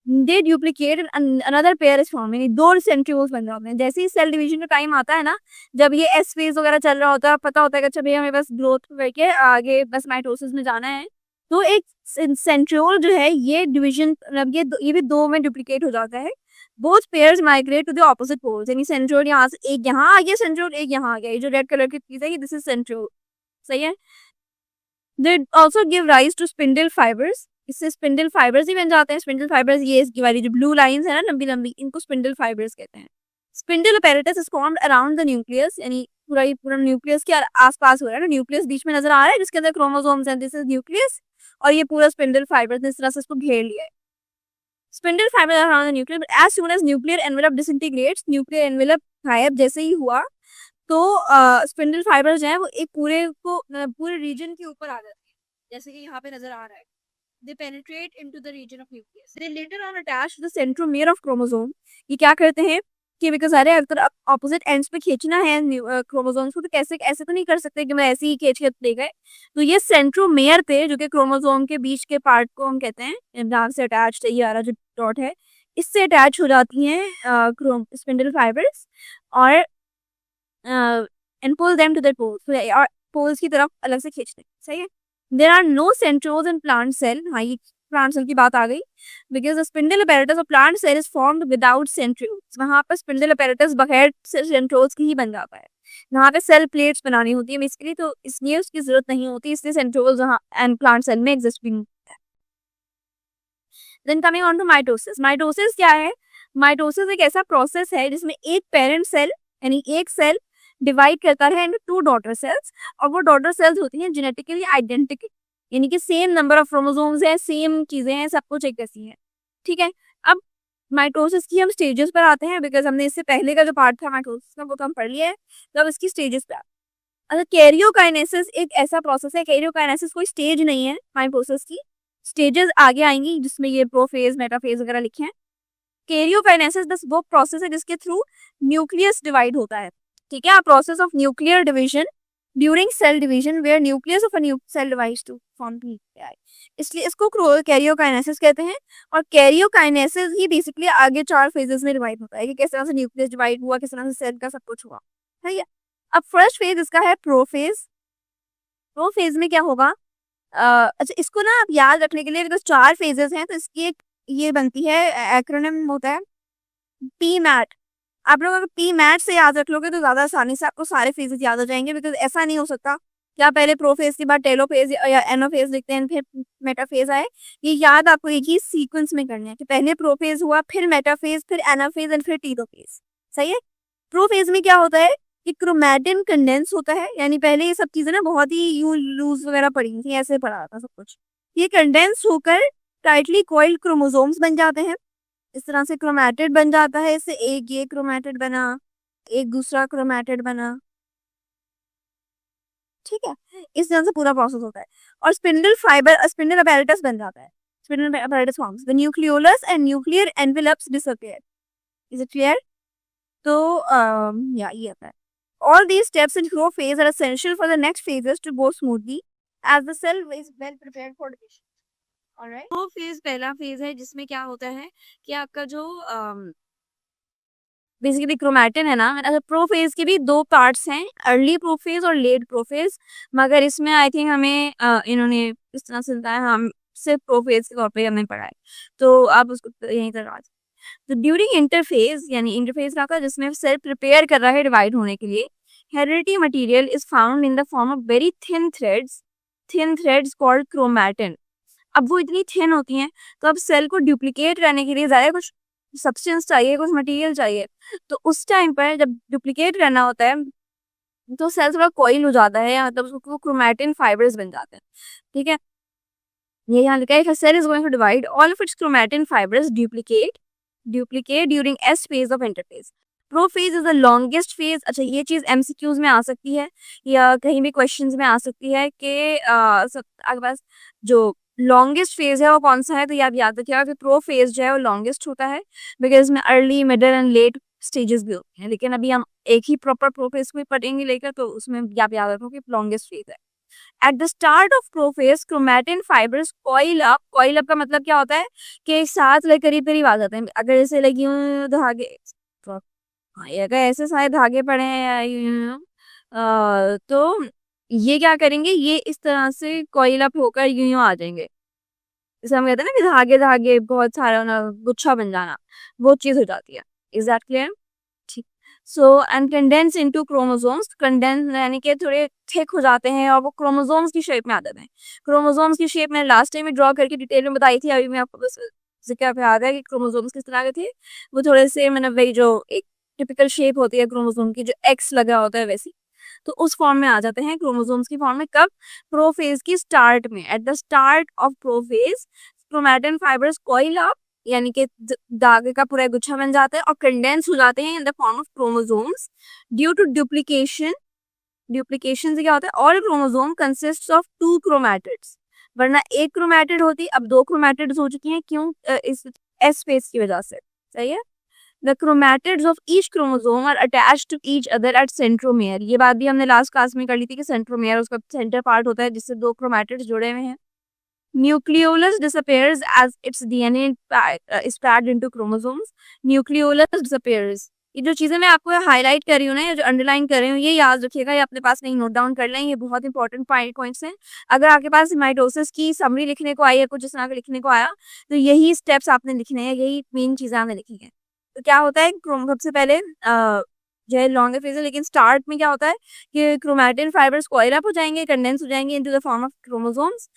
They duplicate another pair is form, यानी दो सेंट्रियोल्स बन जाते हैं। जैसे ही सेल डिवीजन का टाइम आता है ना, जब ये एस फेज वगैरह चल रहा होता है, पता होता है कि अच्छा भैया हमें बस ग्रोथ करके आगे बस माइटोसिस में जाना है, तो एक सेंट्रियोल जो है ये डिवीजन मतलब ये भी दो में डुप्लीकेट हो जाता है। Both pairs migrate to the opposite poles, यानी सेंट्रियोल यहाँ से एक यहाँ आ गया सेंट्रियोल, एक यहाँ आ गया। ये जो रेड कलर की चीज है ये दिस इज सेंट्रियोल, सही है। They also give rise to spindle fibres, इससे स्पिंडल फाइबर्स ही बन जाते हैं। स्पिंडल फाइबर्स ये इसकी वाली जो ब्लू लाइंस है ना लंबी लंबी, इनको स्पिंडल फाइबर्स कहते हैं। Spindle apparatus is formed around the nucleus, यानी पूरा न्यूक्लियस के आसपास हो रहा है ना, न्यूक्लियस बीच में नजर आ रहा है जिसके अंदर क्रोमोसोम्स हैं, दिस इज न्यूक्लियस, और ये पूरा स्पिंडल फाइबर्स ने इस तरह से इसको घेर लिया है। Spindle fibre around the nucleus, but as soon as nuclear envelope disintegrates, nuclear envelope गायब जैसे ही हुआ तो स्पिंडल फाइबर जो है वो एक पूरे रीजन के ऊपर आ जाती है, जैसे कि यहाँ पे नजर आ रहा है। They penetrate into the region of nucleus. They later on attach to the centromere of chromosome. ये क्या करते हैं कि बिकॉज अरे अगर ऑपोजिट एंड्स पे खींचना है क्रोमोसोम्स को, तो कैसे ऐसे तो नहीं कर सकते कि मैं ऐसे ही खींच के दे गए। तो ये सेंट्रोमेयर थे जो कि क्रोमोसोम के बीच के पार्ट को हम कहते हैं, जहाँ से अटैच ये आ रहा जो डॉट है, इससे अटैच हो जाती हैं स्पिंडल फाइबर्स और and pull them to the poles, और पोल्स की तरफ अलग से खींचते हैं, सही है। There are no centrioles in plant cell. हाँ, ये plant cell की बात आ गई, because the spindle apparatus of plant cell is formed without centrioles. वहाँ पर spindle apparatus बगैर centrioles की ही बन जाता है। वहाँ पे सेल प्लेट्स बनानी होती है बेसिकली, तो इसलिए उसकी जरूरत नहीं होती, इसलिए centrioles वहाँ एंड प्लांट सेल में एग्जिस्ट भी नहीं होता है। Then coming on to mitosis. Mitosis क्या है? Mitosis एक ऐसा प्रोसेस है जिसमें एक पेरेंट सेल यानी एक सेल डिवाइड करता है इनटू 2 डॉटर सेल्स, और वो डॉटर सेल्स होती हैं जेनेटिकली आइडेंटिकल, यानी कि सेम नंबर ऑफ क्रोमोसोम्स है, सेम चीजें हैं, सब कुछ एक जैसी है, ठीक है। अब माइटोसिस की हम स्टेजेस पर आते हैं, बिकॉज हमने इससे पहले का जो पार्ट था माइटोसिस का वो तो हम पढ़ लिया है, तो अब इसकी स्टेजेस पे आते हैं। अच्छा, कैरियोकाइनेसिस एक ऐसा प्रोसेस है, कैरियोकाइनेसिस कोई स्टेज नहीं है, माइटोसिस की स्टेजेस आगे आएंगी जिसमें ये प्रोफेज मेटाफेज वगैरह लिखे हैं। कैरियोकाइनेसिस बस वो प्रोसेस है जिसके थ्रू न्यूक्लियस डिवाइड होता है, ठीक है। Process of nuclear division during cell division where nucleus of a cell divides to form nuclei, इसलिए इसको कैरियोकाइनेसिस कहते हैं। और कैरियोकाइनेसिस ही बेसिकली आगे 4 फेजेस में डिवाइड होता है कि किस तरह से न्यूक्लियस डिवाइड हुआ, किस तरह से सेल का सब कुछ हुआ, ठीक है। अब फर्स्ट फेज इसका है प्रोफेज। प्रोफेज में क्या होगा, अच्छा इसको ना आप याद रखने के लिए, बिकॉज 4 फेजेस हैं तो इसकी एक ये बनती है, एक्रोनिम होता है पी मैट। आप लोग अगर पी मैट से याद रख लोगे तो ज्यादा आसानी से आपको सारे फेजेस याद हो जाएंगे, बिकॉज ऐसा नहीं हो सकता कि आप पहले प्रोफेज के बाद टेलोफेज या एनोफेज लिखते हैं फिर मेटाफेज आए। ये याद आपको एक ही सीक्वेंस में करना है कि पहले प्रोफेज हुआ, फिर मेटाफेज, फिर एनाफेज एंड फिर टेलोफेज, सही है। प्रोफेज में क्या होता है कि क्रोमैटिन कंडेंस होता है, यानी पहले ये सब चीजें ना बहुत ही यूं लूज वगैरह पड़ी थी, ऐसे पड़ा था सब कुछ। ये कंडेंस होकर टाइटली कॉइल्ड क्रोमोसोम्स बन जाते हैं। इस तरह से क्रोमैटिड बन जाता है, इससे एक ये क्रोमैटिड बना, एक दूसरा क्रोमैटिड बना, ठीक है। इस तरह से पूरा प्रोसेस होता है और स्पिंडल फाइबर, स्पिंडल अपैरेटस बन जाता है। Spindle apparatus forms the nucleolus and nuclear envelopes disappear. Is it clear? तो या ये होता है। All these steps in grow phase are essential for the next phases to go smoothly as the cell is well prepared for division. Alright. Grow phase पहला phase है जिसमें क्या होता है कि आपका जो बेसिकली क्रोमैटिन है ना, अच्छा प्रोफेज के भी 2 पार्ट्स हैं, अर्ली प्रोफेज और लेट प्रोफेज, मगर इसमें आई थिंक हमें इन्होंने इस तरह से बताया, हम सिर्फ प्रोफेज के तौर पे हमने पढ़ा है, तो आप उसको यहीं तक आ। तो ड्यूरिंग इंटरफेज, यानी इंटरफेज का था जिसमें सेल प्रिपेयर कर रहा है डिवाइड होने के लिए, heredity material is found in the form of very thin threads called chromatin. अब वो इतनी थिन होती हैं तो अब सेल को डुप्लीकेट करने के लिए ज्यादा कुछ सब्सटेंस चाहिए, कुछ मटेरियल चाहिए, तो उस टाइम पर जब डुप्लीकेट करना होता है तो सेल थोड़ा कॉइल हो जाता है, या मतलब उसको क्रोमैटिन फाइबर्स बन जाते हैं, ठीक है। ये यहाँ लिखा है cell is going to divide all of its chromatin fibres duplicate during S phase of interphase. Prophase is the longest phase. अच्छा ये चीज एमसीक्यूज में आ सकती है या कहीं भी क्वेश्चंस में आ सकती है कि आपके पास जो लॉन्गेस्ट फेज है वो कौन सा है, तो ये आप याद रखिएगा कि प्रोफेज जो है वो लॉन्गेस्ट होता है, बिकॉज इसमें early middle and let stages भी होते हैं, लेकिन अभी हम एक ही प्रॉपर प्रोफेज को पढ़ेंगे लेकर, तो उसमें आप याद रखो कि लॉन्गेस्ट फेज है। At the start of prophase chromatin fibres coil up. Coil up का मतलब क्या होता है कि साथ लाइक करीब करीब आ जाते हैं, अगर जैसे लाइक यूं धागे, ये अगर ऐसे सारे धागे पड़े हैं या तो ये क्या करेंगे, ये इस तरह से कॉइल अप होकर यूं यूं आ जाएंगे, जैसे हम कहते हैं ना कि धागे धागे बहुत सारा ना गुच्छा बन जाना, वो चीज हो जाती है। Is that clear? ठीक। So and condense into chromosomes, condense यानी कि थोड़े थिक हो जाते हैं और वो क्रोमोसोम्स की शेप में आ जाते हैं। क्रोमोसोम्स की शेप मैंने लास्ट टाइम में ड्रॉ करके डिटेल में बताई थी, अभी मैं आपको बस जिक्र पे आ गया कि क्रोमोसोम्स किस तरह के थे। वो थोड़े से मतलब वही जो एक टिपिकल शेप होती है क्रोमोसोम की, जो एक्स लगा होता है वैसी, तो उस फॉर्म में आ जाते हैं क्रोमोसोम्स की फॉर्म में। कब? प्रोफेज की स्टार्ट में, at the start of prophase chromatin fibres coil up, यानी कि धागे का पूरा गुच्छा बन जाता है और कंडेंस हो जाते हैं in the form of chromosomes due to duplication. Duplication से क्या होता है, all chromosome consist of 2 chromatids, वरना एक क्रोमैटिड होती, अब 2 क्रोमैटिड्स हो चुकी हैं, क्यों? इस एस फेज की वजह से, सही है। The chromatids of each chromosome are attached to each other at centromere. ये बात भी हमने लास्ट क्लास में कर ली थी कि सेंट्रोमेयर उसका सेंटर पार्ट होता है जिससे 2 क्रोमैटिड्स जुड़े हुए हैं। Nucleolus disappears as its DNA is packed into chromosomes. Nucleolus disappears. ये जो चीजें मैं आपको हाईलाइट कर रही हूँ ना, ये जो अंडरलाइन कर रही हूँ, ये याद रखिएगा, ये अपने पास नहीं नोट डाउन कर लें, ये बहुत इंपॉर्टेंट पॉइंट्स हैं। अगर आपके पास माइटोसिस की समरी लिखने को आई है, कुछ इस तरह का लिखने को आया, तो यही स्टेप्स आपने लिखने हैं, यही मेन चीजें आपने लिखी है। तो क्या होता है, सबसे पहले जो है लॉन्गर फेज है, लेकिन स्टार्ट में क्या होता है कि क्रोमैटिन फाइबर्स कॉइल अप हो जाएंगे, कंडेंस हो जाएंगे into the form of chromosomes,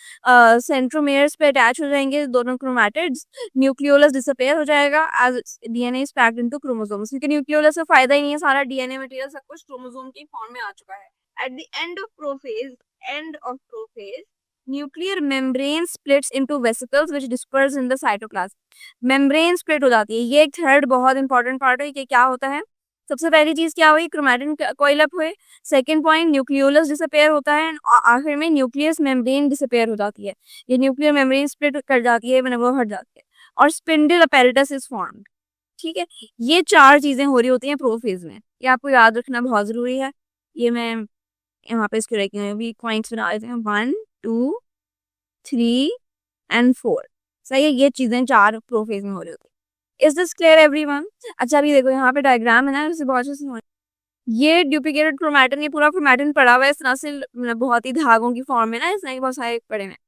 centromeres पे अटैच हो जाएंगे दोनों क्रोमैटिड्स, न्यूक्लियोलस डिसअपियर हो जाएगा as DNA is packed into chromosomes, क्योंकि न्यूक्लियोलस का फायदा ही नहीं है, सारा डीएनए मटेरियल सब कुछ क्रोमोसोम की फॉर्म में आ चुका है। At the end of prophase nuclear membrane splits into vesicles which disperse in the cytoplasm। membrane split हो जाती है, ये एक थर्ड बहुत इंपॉर्टेंट पार्ट है कि क्या होता है। सबसे पहली चीज क्या हुई, क्रोमैटिन कॉइल अप हुए, सेकंड पॉइंट न्यूक्लियोलस डिसअपियर होता है, आखिर में न्यूक्लियस मेम्ब्रेन डिसअपियर हो जाती है, ये न्यूक्लियर मेम्ब्रेन स्प्लिट कर जाती है, मतलब वो हट जाती है, और स्पिंडल अपैरेटस इज फॉर्म्ड। ठीक है, ये 4 चीजें हो रही होती हैं प्रोफेज में, ये आपको याद रखना बहुत जरूरी है। ये मैं यहाँ पे इसके रखे हुए भी पॉइंट्स बना देते हैं 1 2 3 एंड 4। सही है, ये चीजें 4 प्रोफेज में हो रही होती है। Is this clear everyone? अच्छा अभी देखो यहाँ पे डायग्राम है ना, इसे बहुत अच्छे से समझ। ये डुप्लीकेटेड क्रोमैटिन, ये पूरा क्रोमैटिन पड़ा हुआ है इस तरह से, मतलब बहुत ही धागों की फॉर्म में ना, इस तरह के बहुत सारे पड़े हुए हैं।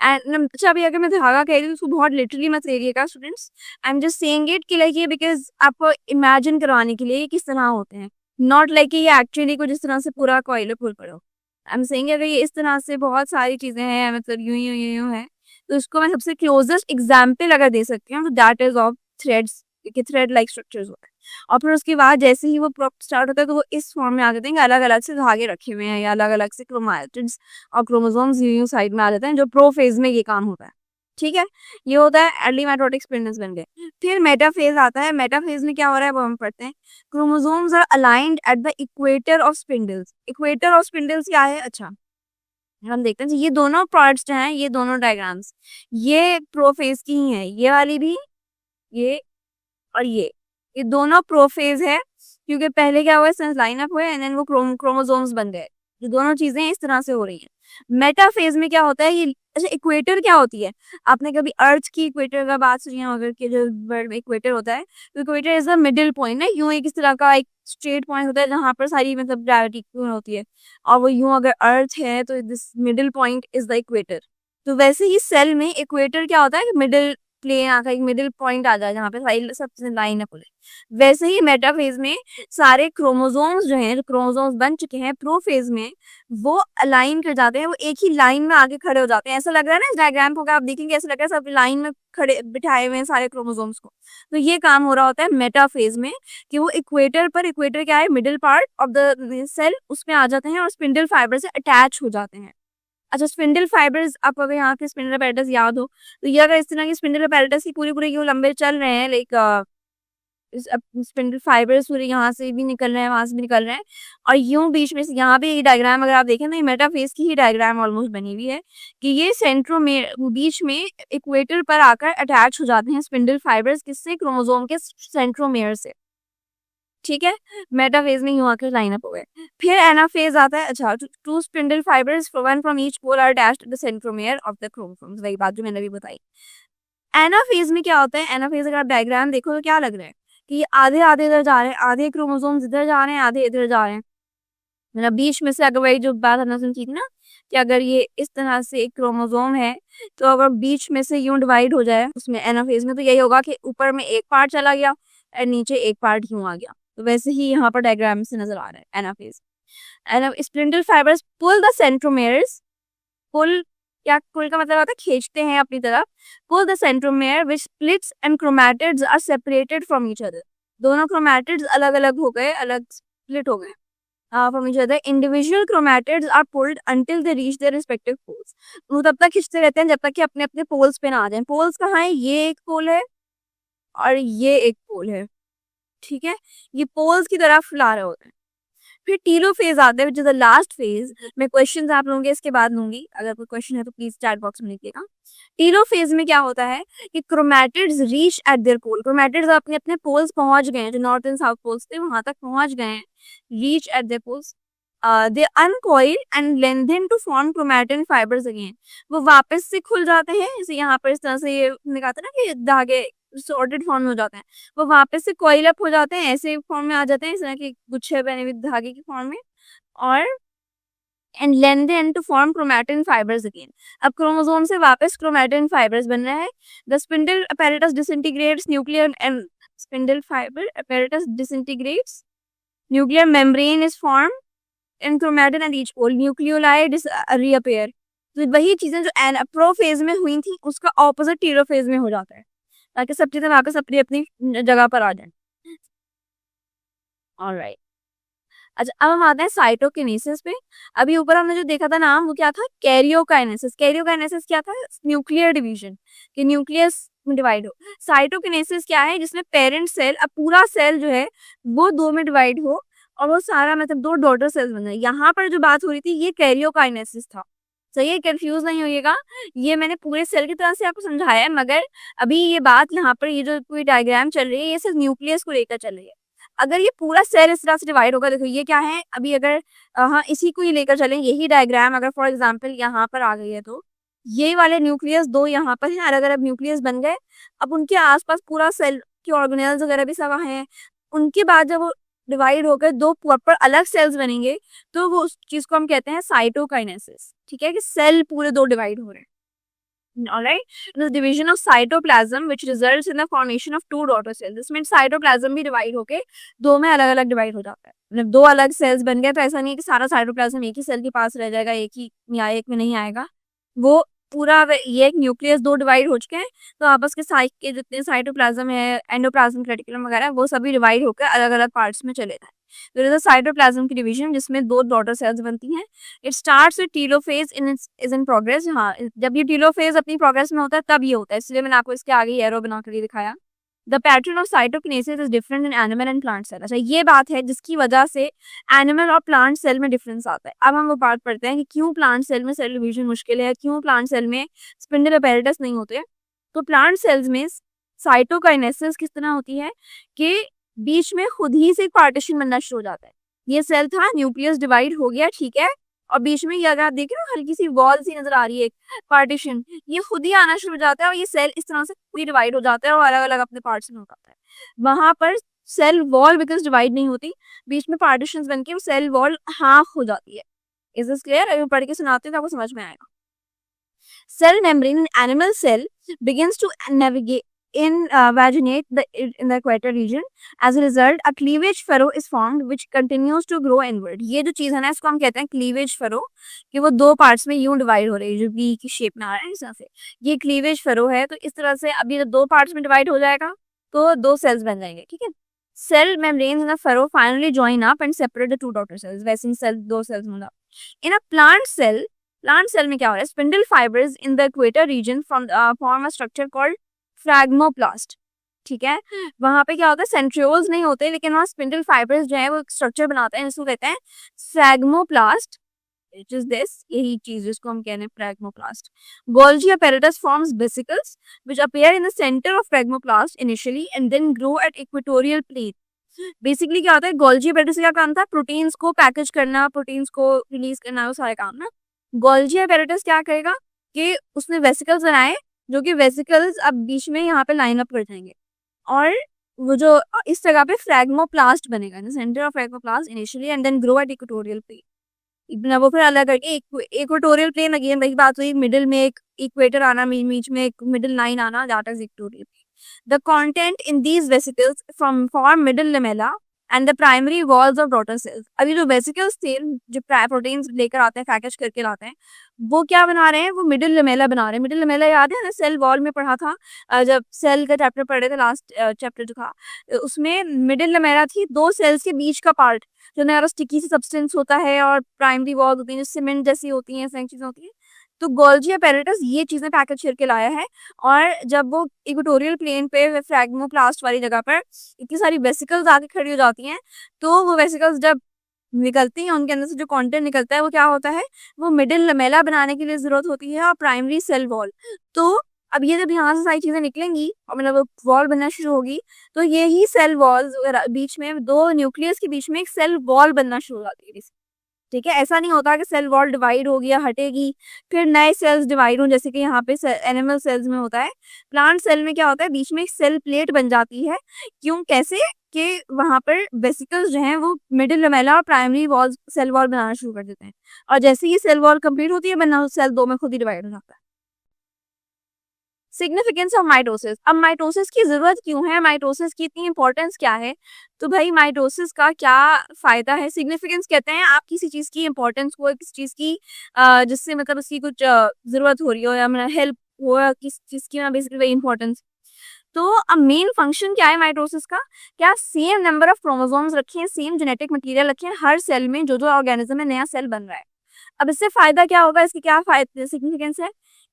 एंड अच्छा अभी अगर मैं धागा कह रही हूँ उसको बहुत लिटरली मत लेइएगा students, I am just saying it कि लाइक ये बिकॉज आपको इमेजिन करवाने के लिए ये किस तरह होते हैं, नॉट लाइक ये एक्चुअली कुछ इस तरह से पूरा कॉइल फुल पड़ो। आई एम सेइंग अगर ये इस तरह से बहुत सारी चीजें हैं, मतलब यूं यूं यूं यूं है, तो इसको मैं सबसे क्लोजेस्ट एग्जाम्पल अगर दे सकती हूँ तो दैट इज ऑफ थ्रेड्स, कि थ्रेड लाइक स्ट्रक्चर्स होते हैं। और फिर उसके बाद जैसे ही वो स्टार्ट होता है तो वो इस फॉर्म में आ जाते हैं कि अलग अलग से धागे रखे हुए हैं या अलग अलग से क्रोमैटिड्स और क्रोमोसोम्स यूं साइड में आ जाते हैं, जो प्रोफेज में ये काम होता है। ठीक है, ये होता है अर्ली माइटोटिक स्पिंडल्स बन गए। फिर मेटाफेज आता है। मेटाफेज में क्या हो रहा है वो हम पढ़ते हैं। Chromosomes are aligned at the equator of spindles. Equator of spindles क्या है? अच्छा हम देखते हैं ये दोनों प्रोडक्ट्स जो हैं, ये दोनों डायग्राम्स ये प्रोफेज की ही है, ये वाली भी, ये और ये दोनों प्रोफेज है, क्योंकि पहले क्या हुआ है, लाइन अप हुए एंड देन वो क्रोमोसोम्स बन गए। ये दोनों चीजें इस तरह से हो रही हैं। मेटाफेज में क्या होता है ये, अच्छा इक्वेटर क्या होती है? आपने कभी अर्थ की इक्वेटर का बात सुनी है अगर, कि जो वर्ड में इक्वेटर होता है, तो equator is the middle point ना, यूं एक इस तरह का एक स्ट्रेट पॉइंट होता है जहां पर सारी मतलब ग्रेविटी होती है, और वो यूं अगर अर्थ है तो this middle point is the equator. तो वैसे ही सेल में इक्वेटर क्या होता है, मिडिल प्लेन आकर एक मिडिल पॉइंट आ जाए जहाँ पे सारी सबसे लाइन अप हो जाए। वैसे ही मेटाफेज में सारे क्रोमोसोम्स जो हैं, जो क्रोमोसोम्स बन चुके हैं प्रोफेज में, वो अलाइन कर जाते हैं, वो एक ही लाइन में आके खड़े हो जाते हैं। ऐसा लग रहा है ना, इस डायग्राम को आप देखेंगे ऐसा लग रहा है सब लाइन में खड़े बिठाए हुए हैं सारे क्रोमोसोम्स को। तो ये काम हो रहा होता है मेटाफेज में, कि वो इक्वेटर पर, इक्वेटर क्या है, middle part of the cell, उसमें आ जाते हैं और स्पिंडल फाइबर से अटैच हो जाते हैं। अच्छा स्पिंडल फाइबर्स, आप अगर यहाँ के स्पिंडल अपैरेटस याद हो तो ये अगर इस तरह के स्पिंडल अपैरेटस की पूरे पूरे यूं लंबे चल रहे हैं, लाइक स्पिंडल फाइबर्स पूरे यहाँ से भी निकल रहे हैं, वहां से भी निकल रहे हैं, और यूं बीच में से यहाँ पे ये डायग्राम अगर आप देखें तो ये मेटाफेज की ही डायग्राम ऑलमोस्ट बनी हुई है, कि ये सेंट्रोमेयर बीच में इक्वेटर पर आकर अटैच हो जाते हैं स्पिंडल फाइबर्स, किससे? क्रोमोसोम के सेंट्रोमेयर से। ठीक है, मेटाफेज में यूं आकर लाइन अप हो गए। फिर एनाफेज आता है। अच्छा two spindle fibres one from each pole are attached to the centromere of the chromosomes, वही बात जो मैंने अभी बताई। एनाफेज में क्या होता है? एनाफेज अगर आप डायग्राम देखो तो क्या लग रहा है कि आधे आधे इधर जा रहे हैं, आधे क्रोमोसोम्स इधर जा रहे हैं, आधे इधर जा रहे हैं, मतलब बीच में से, अगर वही जो बात हमने सुनी थी ना, कि अगर ये इस तरह से एक क्रोमोसोम है तो अगर बीच में से यूं डिवाइड हो जाए उसमें एनाफेज में, तो यही होगा कि ऊपर में एक पार्ट चला गया और नीचे एक पार्ट यूं आ गया। तो वैसे ही यहाँ पर डायग्राम से नजर आ रहा है anaphase. And spindle fibres pull the centromeres, pull क्या, पुल का मतलब होता है खींचते हैं अपनी तरफ, pull the centromere which splits and chromatids are separated from each other. दोनों क्रोमैटिड्स अलग अलग हो गए, अलग स्प्लिट हो गए from each other. Individual chromatids are pulled until they reach their respective poles. वो तब तक खींचते रहते हैं जब तक कि अपने अपने पोल्स पे ना आ जाए। पोल्स कहाँ है? ये एक पोल है और ये एक पोल है। ठीक है, ये पोल्स की तरफ फैला रहे होते हैं। फिर टीलोफेज आता है which is the last phase. मैं क्वेश्चंस आप लोगों के इसके बाद लूंगी, अगर कोई क्वेश्चन है तो प्लीज चैट बॉक्स में लिखिएगा। टीलोफेज में क्या होता है कि chromatids reach at their pole, chromatids अपने अपने पोल्स पहुंच गए हैं, जो नॉर्थ एंड साउथ पोल्स थे वहां तक पहुंच गए हैं, reach at their poles. They uncoil and lengthen to form chromatin fibres again. वो वापस से खुल जाते हैं, जैसे यहाँ पर इस तरह से ये कहा था ना कि धागे सॉर्टेड फॉर्म में हो जाते हैं, वो वापस से कॉइल अप हो जाते हैं, ऐसे फॉर्म में आ जाते हैं, इस तरह के गुच्छे बने हुए धागे की फॉर्म में, और and lengthen to form chromatin fibres again. अब क्रोमोसोम से वापस क्रोमैटिन फाइबर्स बन रहा है। The spindle apparatus disintegrates nuclear and spindle fiber apparatus disintegrates, nuclear membrane is formed in chromatin at each pole, nucleoli reappear। तो वही चीजें जो प्रोफेज में हुई थी उसका ऑपोजिट टीलोफेज में हो जाता है, ताकि सब चीजें वापस अपनी अपनी जगह पर आ जाए। ऑलराइट, अच्छा अब हम आते हैं साइटोकिनेसिस पे। अभी ऊपर हमने जो देखा था नाम, वो क्या था? कैरियोकाइनेसिस। कैरियोकाइनेसिस क्या था? न्यूक्लियर डिवीजन, कि न्यूक्लियस में डिवाइड हो। साइटोकिनेसिस क्या है? जिसमें पेरेंट सेल, अब पूरा सेल जो है वो दो में डिवाइड हो और वो सारा मतलब दो डॉटर सेल्स बन जाए। यहाँ पर जो बात हो रही थी ये कैरियोकाइनेसिस था। सही है, कंफ्यूज नहीं होइएगा, ये मैंने पूरे सेल की तरह से आपको समझाया है, मगर अभी ये बात यहाँ पर ये जो पूरी डायग्राम चल रही है ये सिर्फ न्यूक्लियस को लेकर चल रही है। अगर ये पूरा सेल इस तरह से डिवाइड होगा, देखो ये क्या है, अभी अगर हाँ इसी को ही लेकर चलें, यही डायग्राम अगर फॉर एग्जांपल यहाँ पर आ गई है, तो ये वाले न्यूक्लियस दो यहाँ पर हैं, अलग अलग न्यूक्लियस बन गए। अब उनके आसपास पूरा सेल के ऑर्गेनेल्स वगैरह भी सब हैं। उनके बाद जब वो डिवाइड होकर दो प्रॉपर अलग सेल्स बनेंगे, तो वो उस चीज को हम कहते हैं साइटोकाइनेसिस। ठीक है, कि सेल पूरे दो डिवाइड हो रहे हैं। Alright, the division of cytoplasm which results in the formation of two daughter cells. This means cytoplasm भी डिवाइड होके दो में अलग अलग डिवाइड हो जाता है। मतलब दो अलग सेल्स बन गए, तो ऐसा नहीं है कि सारा साइटोप्लाज्म एक ही सेल के पास रह जाएगा, एक ही या एक में नहीं आएगा। वो पूरा ये एक न्यूक्लियस दो डिवाइड हो चुके हैं, तो आपस के साइट के जितने साइटोप्लाज्म है, एंडोप्लाज्म, रेटिकुलम वगैरह, वो सभी डिवाइड होकर अलग अलग पार्ट्स में चले जाए। तो इज साइटोप्लाज्म की डिवीजन जिसमें दो डॉटर सेल्स बनती हैं। It starts with telophase is in progress. हाँ, जब ये टेलोफेज अपनी प्रोग्रेस में होता है तब ये होता है, इसलिए मैंने आपको इसके आगे एरो बनाकर ये दिखाया। The pattern of cytokinesis is different in animal and plant cell. अच्छा, ये बात है जिसकी वजह से एनिमल और प्लांट सेल में डिफरेंस आता है। अब हम वो बात पढ़ते हैं कि क्यों प्लांट सेल में सेल डिवीजन मुश्किल है, क्यों प्लांट सेल में स्पिंडल अपैरेटस नहीं होते। तो प्लांट सेल्स में साइटोकाइनेसिस किस तरह होती है कि बीच में खुद ही से एक पार्टीशन बनना शुरू हो जाता है। ये सेल था, न्यूक्लियस डिवाइड हो गया, ठीक है, और बीच में ये अगर आप देख रहे हो हल्की सी वॉल सी नजर आ रही है, एक पार्टीशन, ये खुद ही आना शुरू हो जाता है और ये सेल इस तरह से पूरी डिवाइड हो जाता है और अलग अलग अपने पार्ट्स में हो जाता है। वहां पर सेल वॉल बिकॉज डिवाइड नहीं होती, बीच में पार्टीशन बन के सेल वॉल हाफ हो जाती है। Is this clear? अभी पढ़ के सुनाते हैं तो आपको समझ में आएगा। Cell membrane in animal cell begins to navigate vaginate in the equator region. As a result, a cleavage furrow is formed which continues to grow inward. ये जो चीज है ना, इसको हम कहते हैं cleavage furrow, कि वो दो पार्ट्स में यूं डिवाइड हो रही है, जो V की शेप में आ रहा है इस तरह से, ये cleavage furrow है। तो इस तरह से अभी जब दो पार्ट्स में डिवाइड हो जाएगा तो दो सेल्स बन जाएंगे, ठीक है। Cell membranes in the furrow finally join up and separate the two daughter cells. वैसे ही सेल दो सेल्स मतलब in a plant cell में क्या हो रहा है, spindle fibres in the equator region form a structure called phragmoplast. ठीक है, वहां पे क्या होता है, सेंट्रियोल्स नहीं होते, लेकिन वहाँ स्पिंडल फाइबर्स जो है वो स्ट्रक्चर बनाते हैं, जिसको कहते हैं फ्रैग्मोप्लास्ट। इट इज दिस, यही चीज जिसको हम कहते हैं phragmoplast. Golgi apparatus forms vesicles which appear in the center of fragmoplast initially and then grow at equatorial plane. Basically क्या होता है, गोल्जी apparatus का काम था प्रोटीन्स को पैकेज करना, प्रोटीन्स को रिलीज करना, वो सारे काम ना। गोल्जी apparatus क्या करेगा कि उसने वेसिकल्स बनाए, जो कि वेसिकल्स अब बीच में यहाँ पे लाइन अप कर जाएंगे और वो जो इस जगह पे फ्रैग्मोप्लास्ट बनेगा, centre of phragmoplast initially and then grow at equatorial plane. वो फिर अलग करके इक्वेटोरियल प्लेन, अगेन वही बात हुई, मिडिल में एक इक्वेटर आना, बीच में एक मिडिल लाइन आना, that is equatorial plane. The content in these vesicles from form middle lamella and the primary walls of daughter cells. अभी जो वेसिकल्स थे जो प्रोटीन्स लेकर आते हैं, पैकेज करके लाते हैं, वो क्या बना रहे हैं, वो मिडिल लेमेला बना रहे हैं। मिडिल लेमेला याद है ना, सेल वॉल में पढ़ा था, जब सेल का चैप्टर पढ़े थे, लास्ट चैप्टर जो था उसमें मिडिल लेमेला थी, दो सेल्स के बीच का पार्ट जो ना स्टिकी सी सब्सटेंस होता है और प्राइमरी वॉल्स होती है जो सीमेंट जैसी होती हैं, ऐसी चीजें होती हैं। तो गोल्जी apparatus ये चीजें पैकेज करके लाया है, और जब वो इक्वेटोरियल प्लेन पे फ्रैग्मोप्लास्ट वाली जगह पर इतनी सारी वेसिकल्स आके खड़ी हो जाती हैं, तो वो वेसिकल्स जब निकलती हैं, उनके अंदर से जो कंटेंट निकलता है वो क्या होता है, वो मिडिल लेमेला बनाने के लिए जरूरत होती है और प्राइमरी सेल वॉल। तो अब ये जब यहाँ से सारी चीजें निकलेंगी और मतलब वॉल बनना शुरू होगी, तो ये ही सेल वॉल्स बीच में दो न्यूक्लियस के बीच में एक सेल वॉल बनना शुरू हो जाती है। ठीक है, ऐसा नहीं होता कि सेल वॉल डिवाइड हो गया, हटेगी, फिर नए सेल्स डिवाइड हो, जैसे कि यहाँ पे एनिमल सेल्स में होता है। प्लांट सेल में क्या होता है, बीच में एक सेल प्लेट बन जाती है। क्यों, कैसे कि वहां पर वेसिकल्स जो हैं वो मिडिल लेमेला और प्राइमरी वॉल सेल वॉल बनाना शुरू कर देते हैं, और जैसे ही सेल वॉल कंप्लीट होती है बनना, सेल दो में खुद ही डिवाइड हो जाता है। Significance of mitosis. अब माइटोसिस की जरूरत क्यों है, माइटोसिस की इतनी इंपॉर्टेंस क्या है, तो भाई माइटोसिस का क्या फायदा है। सिग्निफिकेंस कहते हैं आप किसी चीज की इंपॉर्टेंस को, किसी चीज की जिससे मतलब उसकी कुछ जरूरत हो रही हो या मतलब हेल्प हो, या किस चीज की बेसिकली वही इंपॉर्टेंस। तो अब मेन फंक्शन क्या है माइटोसिस का, क्या सेम नंबर ऑफ क्रोमोसोम्स रखे हैं, सेम जेनेटिक मटेरियल रखे हैं हर सेल में, जो ऑर्गेनिज्म में नया सेल बन रहा है। अब इससे फायदा क्या होगा, इसकी क्या फायदा सिग्निफिकेंस है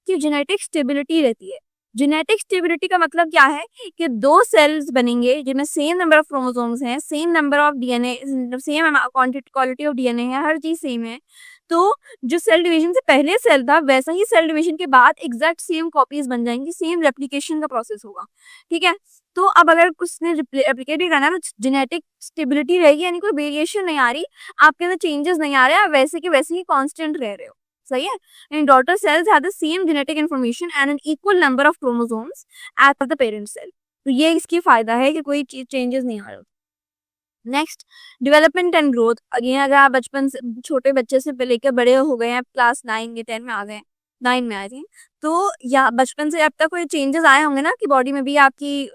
कि जेनेटिक स्टेबिलिटी रहती है। जेनेटिक स्टेबिलिटी का मतलब क्या है कि दो सेल्स बनेंगे जिनमें सेम नंबर ऑफ क्रोमोसोम्स हैं, same number of DNA, same quality of DNA है, हर चीज सेम है, तो जो सेल डिवीजन से पहले सेल था वैसा ही सेल डिवीजन के बाद एग्जैक्ट सेम कॉपीज बन जाएंगी, सेम रेप्लिकेशन का प्रोसेस होगा, ठीक है। तो अब अगर उसने रेप्लिकेट भी करना है तो जेनेटिक स्टेबिलिटी रहेगी, यानी कोई वेरिएशन नहीं आ रही, आपके अंदर चेंजेस नहीं आ रहे, आप वैसे के वैसे ही कांस्टेंट रह रहे हो, सही है। And daughter cells have the same genetic information and an equal number of chromosomes as the parent cell. तो ये इसकी फायदा है कि कोई चेंजेस नहीं आ रहे। Next, development and growth. Again अगर आप बचपन से छोटे बच्चे से लेकर बड़े हो गए हैं, क्लास 9 या 10 में आ गए, 9 में आए थे, तो या बचपन से अब तक कोई चेंजेस आए होंगे ना कि बॉडी में भी, आपकी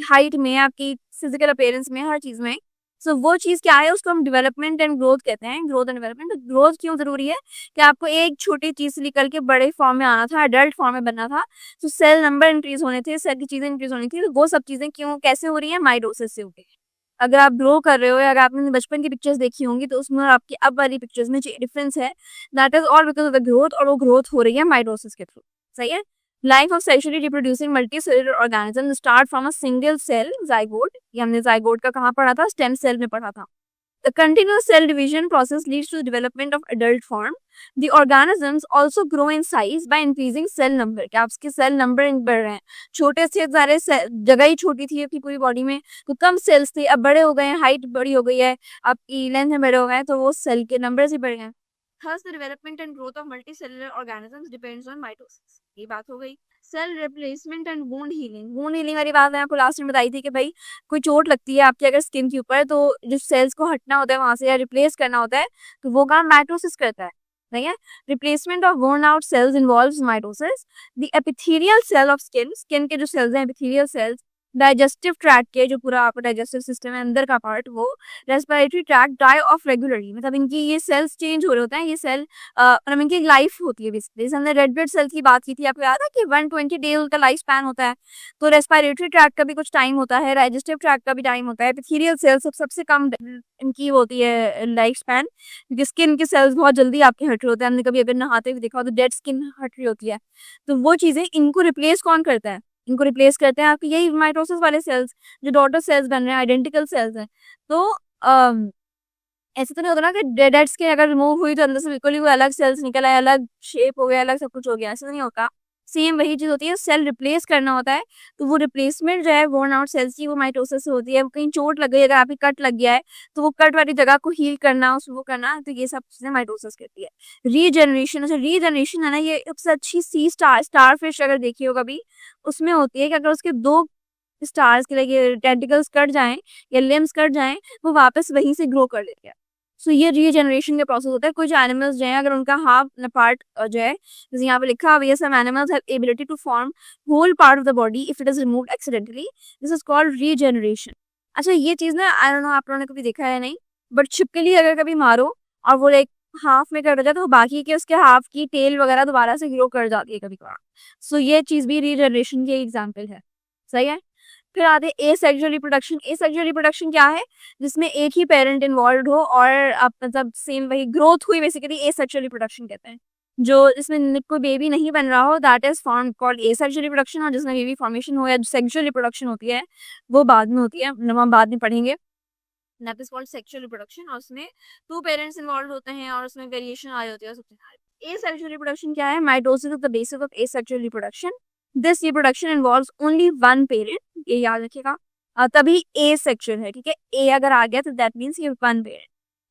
हाइट में, आपकी फिजिकल अपीयरेंस में, हर चीज में। सो वो चीज क्या है, उसको हम डेवलपमेंट एंड ग्रोथ कहते हैं। Growth and development. ग्रोथ क्यों जरूरी है कि आपको एक छोटी चीज से निकल के बड़े फॉर्म में आना था, एडल्ट फॉर्म में बनना था, तो सेल नंबर इंक्रीज होने थे, सेल की चीजें इंक्रीज होनी थी। तो वो सब चीजें क्यों कैसे हो रही है, माइटोसिस से हो रही है। अगर आप ग्रो कर रहे हो या अगर आपने बचपन की पिक्चर्स देखी होंगी तो उसमें और आपकी अब वाली पिक्चर्स में जो डिफरेंस है, that is all because of the growth, और वो ग्रोथ हो रही है माइटोसिस के थ्रू, सही है। Life of sexually reproducing multicellular organism start from a single cell zygote. ये हमने जाइगोट का कहाँ पढ़ा था, स्टेम सेल में पढ़ा था। The continuous cell division process leads to the development of adult form. The organisms also grow in size by increasing cell number. क्या आपके सेल नंबर बढ़ रहे हैं, छोटे से सारे जगह ही छोटी थी आपकी पूरी बॉडी में, तो कम सेल्स थे, अब बड़े हो गए हैं, हाइट बड़ी हो गई है, आपकी लेंथ में बड़े हो गए हैं, तो वो सेल के नंबर ही बढ़ गए हैं। Thus, the development and growth of multicellular organisms depends on mitosis. ये बात हो गई। Cell replacement and wound healing. Wound healing वाली बात मैं आपको लास्ट में बताई थी कि भाई कोई चोट लगती है आपकी अगर स्किन के ऊपर, तो जो सेल्स को हटना होता है वहां से या रिप्लेस करना होता है, तो वो काम माइटोसिस करता है, ठीक है। Replacement of worn out cells involves mitosis. The epithelial cell of skin, skin के जो सेल्स हैं एपिथेलियल सेल्स, डाइजेस्टिव ट्रैक्ट के, जो पूरा आपका डाइजेस्टिव सिस्टम है अंदर का पार्ट, वो respiratory tract die off regularly, मतलब इनकी ये सेल्स चेंज हो रहे होते हैं, ये सेल मतलब इनकी लाइफ होती है बेसिकली। जैसे हमने रेड ब्लड सेल की बात की थी, आपको याद है कि 120 डेज का लाइफ स्पैन होता है, तो रेस्पिरेटरी ट्रैक्ट का भी कुछ टाइम होता है, डाइजेस्टिव ट्रैक्ट का भी टाइम होता है। एपिथेलियल सेल्स सबसे कम इनकी होती है लाइफ स्पैन, क्योंकि स्किन के सेल्स बहुत जल्दी आपके हट रहे होते हैं। हमने कभी अगर नहाते हुए देखा हो तो डेड स्किन हट रही होती है, तो वो चीजें इनको रिप्लेस कौन करता है, इनको रिप्लेस करते हैं आपके यही माइटोसिस वाले सेल्स, जो डॉटर सेल्स बन रहे हैं, आइडेंटिकल सेल्स हैं। तो ऐसे तो नहीं होता ना कि डेड स्किन अगर रिमूव हुई तो अंदर से बिल्कुल ही वो अलग सेल्स निकल आए, अलग शेप हो गया, अलग सब कुछ हो गया, ऐसा तो नहीं होता। सेम वही चीज होती है, सेल रिप्लेस करना होता है, तो वो रिप्लेसमेंट जो है worn आउट सेल्स की, वो माइटोसिस से होती है। कहीं चोट लग गई, अगर आपकी कट लग गया है, तो वो कट वाली जगह को हील करना, उसको करना, तो ये सब चीजें माइटोसिस करती है। रीजनरेशन, अच्छा रीजनरेशन है ना, ये सबसे अच्छी सी स्टार फिश अगर देखी हो कभी, उसमें होती है कि अगर उसके दो स्टार्स के लिए टेंटिकल्स कट जाएं या लिम्स कट जाएं, वो वापस वहीं से ग्रो कर लेते हैं। सो ये रीजनरेशन का प्रोसेस होता है। कुछ एनिमल्स जो है अगर उनका हाफ पार्ट जो है, जैसे यहाँ पे लिखा हुआ है, some animals have ability to form whole part of the body if it is removed accidentally, this is called regeneration. अच्छा ये चीज ना, आई डोंट नो आप लोगों ने कभी देखा है नहीं, बट छिपकली अगर कभी मारो और वो लाइक हाफ में कट जाए, तो वो बाकी के उसके हाफ की टेल वगैरह दोबारा से ग्रो कर जाती है कभी कभार। सो ये चीज भी रीजनरेशन की एग्जाम्पल है, सही है। फिर आते हैं एसेक्सुअल रिप्रोडक्शन। एसेक्सुअल रिप्रोडक्शन क्या है, जिसमें एक ही पेरेंट इन्वॉल्व हो और आप मतलब सेम वही ग्रोथ हुई, बेसिकली एसेक्सुअल रिप्रोडक्शन कहते हैं। जो इसमें कोई बेबी नहीं बन रहा हो, that is form called asexual reproduction, और जिसमें बेबी फॉर्मेशन हो या सेक्सुअल रिप्रोडक्शन होती है वो बाद में होती है, मतलब हम बाद में पढ़ेंगे। That is called sexual reproduction, और उसमें 2 पेरेंट्स इन्वॉल्व होते हैं और उसमें वेरिएशन आ होती है सबसे। एसेक्सुअल रिप्रोडक्शन क्या है, mitosis is the basis of asexual reproduction. This reproduction involves only one parent, ये याद रखिएगा, तभी एसेक्सुअल है, ठीक है। ए अगर आ गया तो दैट मींस ये one parent.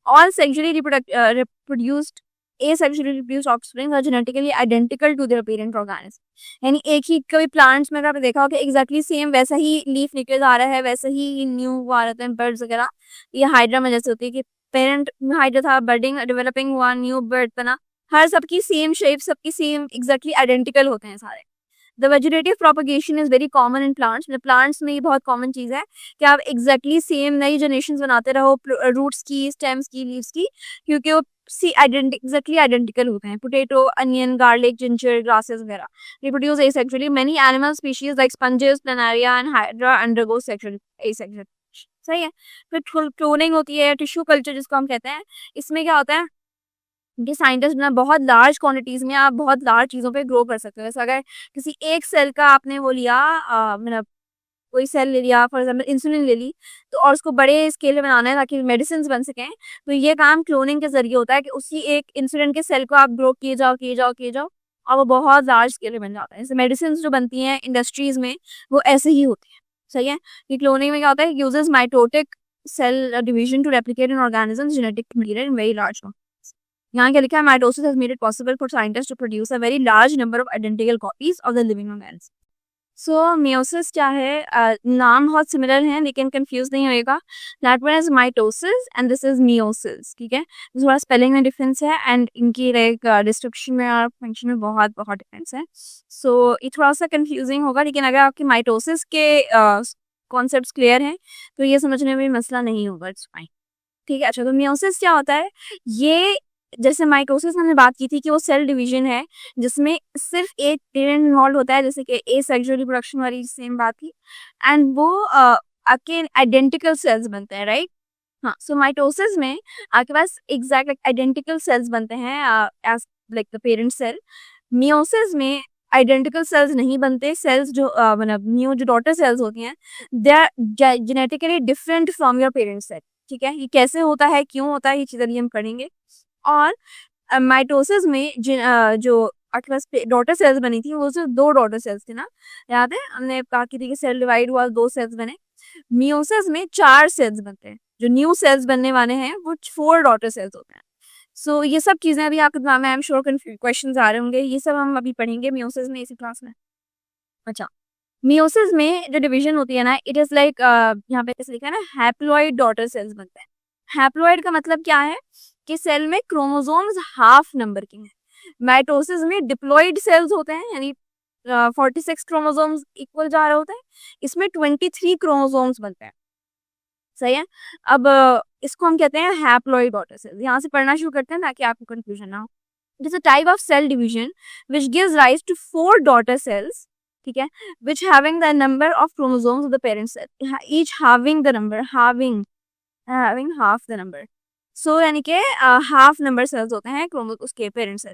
All sexually reproduced asexually reproduced offspring are genetically identical to their parent organism। यानी एक ही, कभी प्लांट्स में आपने देखा होगा एग्जैक्टली सेम वैसा ही लीफ निकल आ रहा है, वैसा ही न्यू आ रहे हैं बर्ड्स वगैरह। ये हाइड्रा में जैसे होती है कि पेरेंट हाइड्रा था, बर्डिंग डेवलपिंग हुआ, न्यू बर्ड बना, हर सबकी सेम शेप, सबकी सेम एग्जैक्टली आइडेंटिकल होते हैं सारे। The vegetative propagation is very common in plants, मतलब प्लांट्स में ये बहुत कॉमन चीज है कि आप एग्जैक्टली सेम नई जनरेशन बनाते रहो रूट्स की, स्टेम्स की, लीव्स की, क्योंकि वो एग्जैक्टली आइडेंटिकल होते हैं। Potato, onion, garlic, ginger, grasses वगैरह reproduce asexually. Many animal species like sponges, planaria and hydra undergo sexual asexual, सही है। फिर क्लोनिंग होती है, टिश्यू कल्चर जिसको हम कहते हैं। इसमें क्या होता है कि साइंटिस्ट ना बहुत लार्ज क्वांटिटीज में आप बहुत लार्ज चीजों पे ग्रो कर सकते हो। जैसे अगर किसी एक सेल का आपने वो लिया, मतलब कोई सेल ले लिया, फॉर एग्जांपल इंसुलिन ले ली, तो और उसको बड़े स्केल में बनाना है ताकि मेडिसिन बन सकें, तो ये काम क्लोनिंग के ज़रिए होता है कि उसी एक इंसुलिन के सेल को आप ग्रो किए जाओ और वो बहुत लार्ज स्केल में बन जाता है। जैसे मेडिसिन जो बनती हैं इंडस्ट्रीज़ में, वो ऐसे ही होती हैं, सही है? कि क्लोनिंग में क्या होता है, uses mitotic cell division to replicate in organisms genetic material in very large quantities. यहाँ क्या लिखा है, mitosis has made it possible for scientist to produce a very large number of identical copies of the living organism. So meiosis क्या है, नाम बहुत similar हैं लेकिन कंफ्यूज नहीं होएगा। That one is mitosis and this is meiosis, ठीक है? थोड़ा स्पेलिंग में डिफरेंस है एंड इनकी लाइक डिस्क्रिप्शन में और फंक्शन में बहुत बहुत डिफरेंस है। सो ये थोड़ा सा कंफ्यूजिंग होगा, लेकिन अगर आपके माइटोसिस के कॉन्सेप्ट्स क्लियर हैं तो ये समझने में भी मसला नहीं होगा, इट्स फाइन, ठीक है? अच्छा, तो मियोसिस क्या होता है? ये जैसे माइटोसिस हमने बात की थी कि वो सेल डिवीजन है जिसमें सिर्फ एक पेरेंट इन्वॉल्व होता है, जैसे कि एसेक्सुअल रिप्रोडक्शन वाली सेम बात थी, एंड वो आपके आइडेंटिकल सेल्स बनते हैं, राइट? हाँ, सो माइटोसिस में आपके पास एग्जैक्ट आइडेंटिकल सेल्स बनते हैं as like the parent cell. Meiosis में आइडेंटिकल सेल्स नहीं बनते, सेल्स जो मतलब न्यू जो डॉटर सेल्स होती हैं, they are genetically different from your parent cell, ठीक है? ये कैसे होता है, क्यों होता है, ये चीज़ें हम पढ़ेंगे। और माइटोसिस में जो आपके पास डॉटर सेल्स बनी थी, वो सिर्फ 2 डॉटर सेल्स थे ना, याद है? हमने कहा कि देखिए सेल डिवाइड हुआ, 2 सेल्स बने। मियोसिस में 4 सेल्स बनते हैं, जो न्यू सेल्स बनने वाले हैं वो 4 डॉटर सेल्स होते हैं। सो ये सब चीज़ें अभी आपके दिमाग में आई एम श्योर क्वेश्चंस आ रहे होंगे, ये सब हम अभी पढ़ेंगे मियोसिस में इसी क्लास में। अच्छा, मियोसिस में जो डिवीजन होती है ना, इट इज़ लाइक यहाँ पे कैसे लिखा है ना, हैप्लॉइड डॉटर सेल्स बनते हैं। हैप्लॉइड का मतलब क्या है कि सेल में क्रोमोसोम्स हाफ नंबर के हैं। माइटोसिस में डिप्लॉइड सेल्स होते हैं, यानी 46 क्रोमोसोम्स इक्वल जा रहे होते हैं, इसमें 23 क्रोमोसोम्स बनते हैं, सही है? अब इसको हम कहते हैं हैप्लॉइड डॉटर सेल्स। यहाँ से पढ़ना शुरू करते हैं ताकि आपको कंफ्यूजन ना हो। It is a type of cell division which gives rise to 4 daughter cells, ठीक है, which having the number of chromosomes of the parent cell, each having the number, having half the number. So यानी कि half number cells होते हैं उसके parent cell.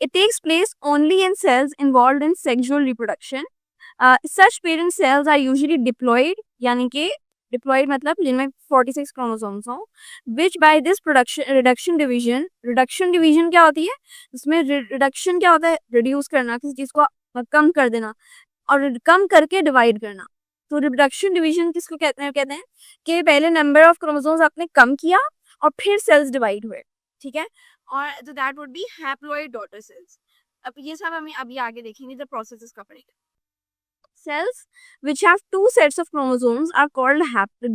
It takes place only in cells involved in sexual reproduction. Such parent cells are usually diploid, यानी कि diploid मतलब जिनमें 46 chromosomes हों, विच by this production reduction division क्या होती है? उसमें रिडक्शन क्या होता है? रिड्यूस करना, किसी चीज़ को कम कर देना और कम करके डिवाइड करना। तो रिडक्शन डिवीजन किसको कहते हैं? कहते हैं कि पहले नंबर ऑफ क्रोमोसोम्स आपने कम किया और फिर सेल्स डिवाइड हुए, ठीक है? और तो that would be haploid daughter sales. अब ये सब हमें अभी आगे देखेंगे जब प्रोसेस इसका पढ़ेंगे। Cells which have 2 sets of chromosomes are called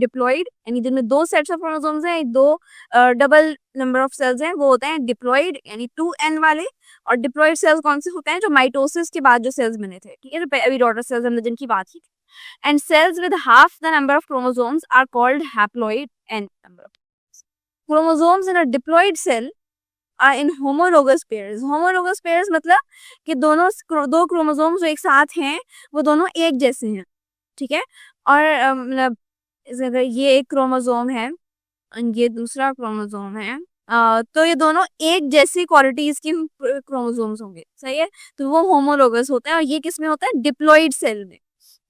diploid, यानी जिनमें 2 sets of chromosomes हैं, 2 डबल नंबर ऑफ सेल्स हैं, वो होते हैं डिप्लॉइड, यानी 2n वाले। और डिप्लॉइड सेल्स कौन से होते हैं? जो माइटोसिस के बाद जो सेल्स बने थे, ठीक है, जो अभी डॉटर सेल्स हमने जिनकी बात की थी। And cells with half the number of chromosomes are called haploid and number of chromosomes in a diploid cell are in homologous pairs. Homologous pairs मतलब कि दोनों 2 क्रोमोसोम्स जो एक साथ हैं वो दोनों एक जैसे हैं, ठीक है? और मतलब अगर ये एक क्रोमोसोम है और ये दूसरा क्रोमोसोम है, तो ये दोनों एक जैसी क्वालिटीज की क्रोमोसोम्स होंगे, सही है? तो वो होमोलोगस होता है। और ये किस में होता है? डिप्लॉइड सेल में,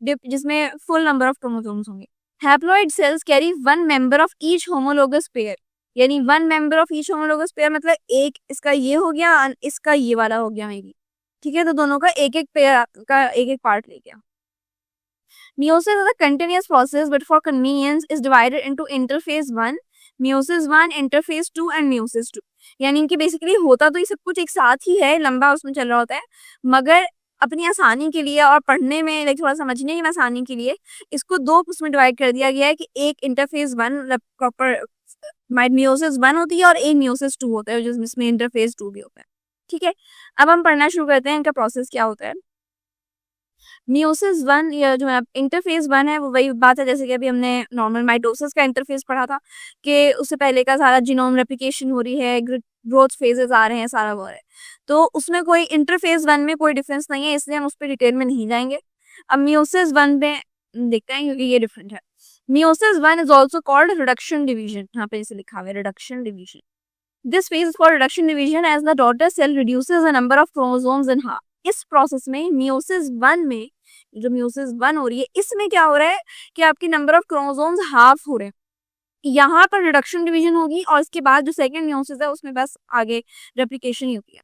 जिसमें फुल नंबर ऑफ क्रोमोसोम्स होंगे। Haploid cells carry 1 member of each homologous pair, यानी 1 member of each homologous pair मतलब एक इसका ये हो गया और इसका ये वाला हो गया मेरी, ठीक है? तो दोनों का एक-एक पेयर का एक-एक पार्ट ले गया। Meiosis is a continuous process but for convenience is divided into interphase 1, meiosis 1, interphase 2 and meiosis 2। यानी कि बेसिकली होता तो ये सब कुछ एक साथ ही है, लंबा उसमें चल रहा होता है, मगर अपनी आसानी के लिए और पढ़ने में लाइक थोड़ा समझने की आसानी के लिए इसको 2 उसमें डिवाइड कर दिया गया है कि एक इंटरफेस 1 मतलब प्रॉपर मियोसिस 1 होती है और एक मियोसिस 2 होता है जिसमें इंटरफेस 2 भी होता है, ठीक है? अब हम पढ़ना शुरू करते हैं इनका प्रोसेस क्या होता है। मियोसिस 1 या जो है इंटरफेस 1 है, वो वही बात है जैसे कि अभी हमने नॉर्मल माइटोसिस का इंटरफेस पढ़ा था कि उससे पहले का सारा जीनोम रेप्लिकेशन हो रही है, ग्रोथ फेजेस आ रहे हैं, सारा वो है। तो उसमें कोई इंटरफेस 1 में कोई डिफरेंस नहीं है, इसलिए हम उस पर डिटेल में नहीं जाएंगे। अब मियोसिस 1 में देखते हैं क्योंकि ये डिफरेंट है। Meiosis 1 is also called reduction division, यहाँ पे जैसे लिखा हुआ है reduction division. This phase is called reduction division as the daughter cell reduces the number of chromosomes in half. इस प्रोसेस में मियोसिस 1 में जो म्यूसिस 1 हो रही है, इसमें क्या हो रहा है कि आपकी नंबर ऑफ क्रोमोसोम्स हाफ हो रहे हैं। यहाँ पर रिडक्शन डिवीजन होगी और इसके बाद जो सेकंड म्यूसिस है उसमें बस आगे रेप्लिकेशन ही होती है।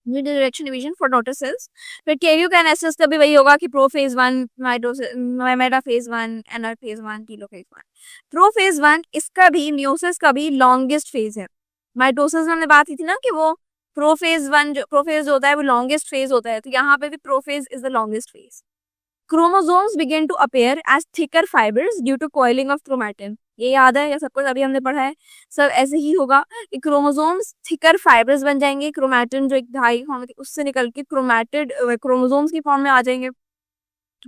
Reduction division for daughter cells. फिर कैरियोकाइनेसिस का भी वही होगा कि prophase 1, metaphase 1, anaphase 1, telophase 1। Prophase 1 इसका भी म्यूसिस का भी लॉन्गेस्ट फेज है। माइटोसिस में हमने बात की थी ना कि वो प्रोफेज 1 जो प्रोफेज होता है वो लॉन्गेस्ट फेज होता है, तो यहाँ पे भी prophase is the longest phase. Chromosomes begin to appear as thicker fibers due to coiling of chromatin। ये याद है या सब कुछ अभी हमने पढ़ा है, सब ऐसे ही होगा कि क्रोमोसोम्स थिकर फाइबर्स बन जाएंगे, क्रोमैटिन जो एक धागी फॉर्म होती है उससे निकल के क्रोमैटिड क्रोमोसोम्स की फॉर्म में आ जाएंगे,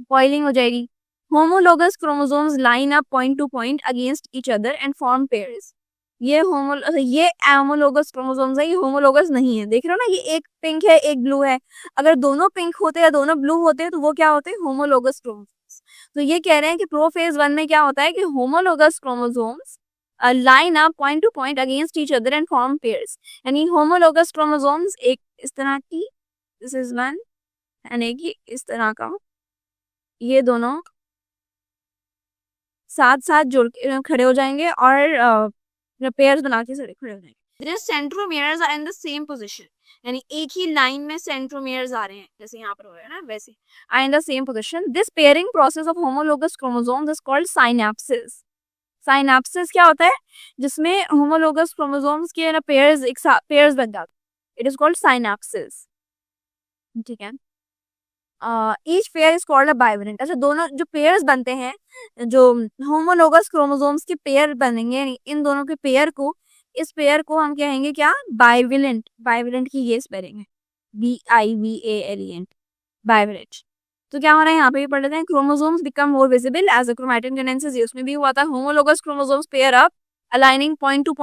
कॉइलिंग हो जाएगी। Homologous chromosomes line up point two point against each other and form pairs. ये होमोलोगस क्रोमोसोम्स है, ये होमोलोगस नहीं है। देख रहे हो ना, ये एक पिंक है एक ब्लू है, अगर दोनों पिंक होते या दोनों ब्लू होते तो वो क्या होते हैं, होमोलोगस क्रोमोसोम्स। तो ये कह रहे हैं कि प्रोफेज 1 में क्या होता है कि homologous chromosomes line up point two point against each other and form pairs. यानी होमोलोगस क्रोमोसोम्स एक इस तरह की, दिस इज वन, एंड एक ही इस तरह का, ये दोनों साथ साथ जुड़ के खड़े हो जाएंगे और पेयर्स बना के खड़े हो जाएंगे। Centromeres are in the same position, यानी एक ही लाइन में सेंट्रोमियर्स आ रहे हैं, जैसे यहाँ पर हो रहा है ना वैसे, are in the same position. This pairing process of homologous chromosomes is called synapsis. Synapsis क्या होता है, जिसमें होमोलोगस क्रोमोसोम्स के ना पेयर्स एक साथ पेयर्स बन जाते हैं, इट इज कॉल्ड साइनेप्सिस। ठीक है, each pair is called a bivalent. अच्छा, दोनों जो पेयर्स बनते हैं, जो होमोलोगस क्रोमोसोम्स के पेयर बनेंगे, यानी इन दोनों के पेयर को, इस पेयर को हम कहेंगे क्या, बाइवेलेंट। बाइवेलेंट की ये स्पेलिंग है BIVALENT, बाइवेलेंट। तो क्या हो रहा है यहाँ पे भी पढ़ लेते हैं, chromosomes become more visible as a chromatin condenses. ये उसमें भी हुआ था, homologous chromosomes pair up aligning point to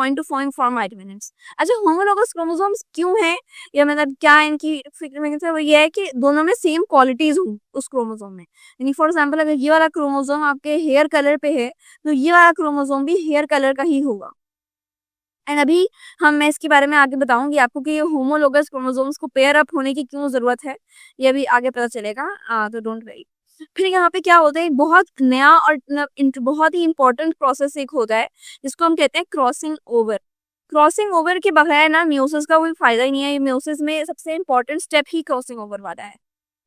form माइटोमिनेंस। अच्छा, होमोलोगस क्रोमोसोम्स क्यों है, या मतलब क्या इनकी फिक्र में वो ये है कि दोनों में सेम क्वालिटीज हो उस क्रोमोसोम में। यानी फॉर एग्जांपल अगर ये वाला क्रोमोसोम आपके हेयर कलर पे है तो ये वाला क्रोमोसोम भी हेयर कलर का ही होगा। एंड अभी मैं इसके बारे में आगे बताऊंगी आपको कि ये होमोलोगस क्रोमोसोम्स को पेयर अप होने की क्यों जरूरत है, ये भी आगे पता चलेगा, तो डोंट वरी। फिर यहाँ पे क्या होता है, बहुत नया और बहुत ही इंपॉर्टेंट प्रोसेस एक होता है जिसको हम कहते हैं क्रॉसिंग ओवर। क्रॉसिंग ओवर के बगैर ना म्यूसिस का कोई फायदा ही नहीं है। म्यूसिस में सबसे इंपॉर्टेंट स्टेप ही क्रॉसिंग ओवर वाला है।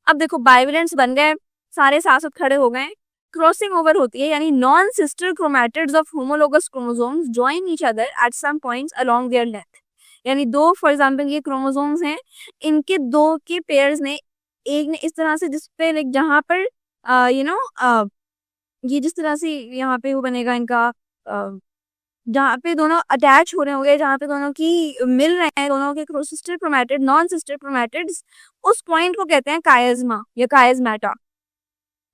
अब देखो, बाइवेलेंट्स बन गए, सारे साथ साथ खड़े हो गए, क्रॉसिंग ओवर होती है, यानी non sister chromatids of homologous chromosomes join each other at some points along their length. यानी दो, फॉर एग्जांपल ये क्रोमोसोम्स हैं, इनके दो के पेयर्स ने, एक ने इस तरह से जिस पे लाइक जहाँ पर ये जिस तरह से यहाँ पे वो बनेगा इनका, जहाँ पे दोनों अटैच हो रहे होंगे, जहाँ पे दोनों की मिल रहे हैं, दोनों के sister chromatid non sister chromatids, उस पॉइंट को कहते हैं कायस्मा या कायस्मेटा।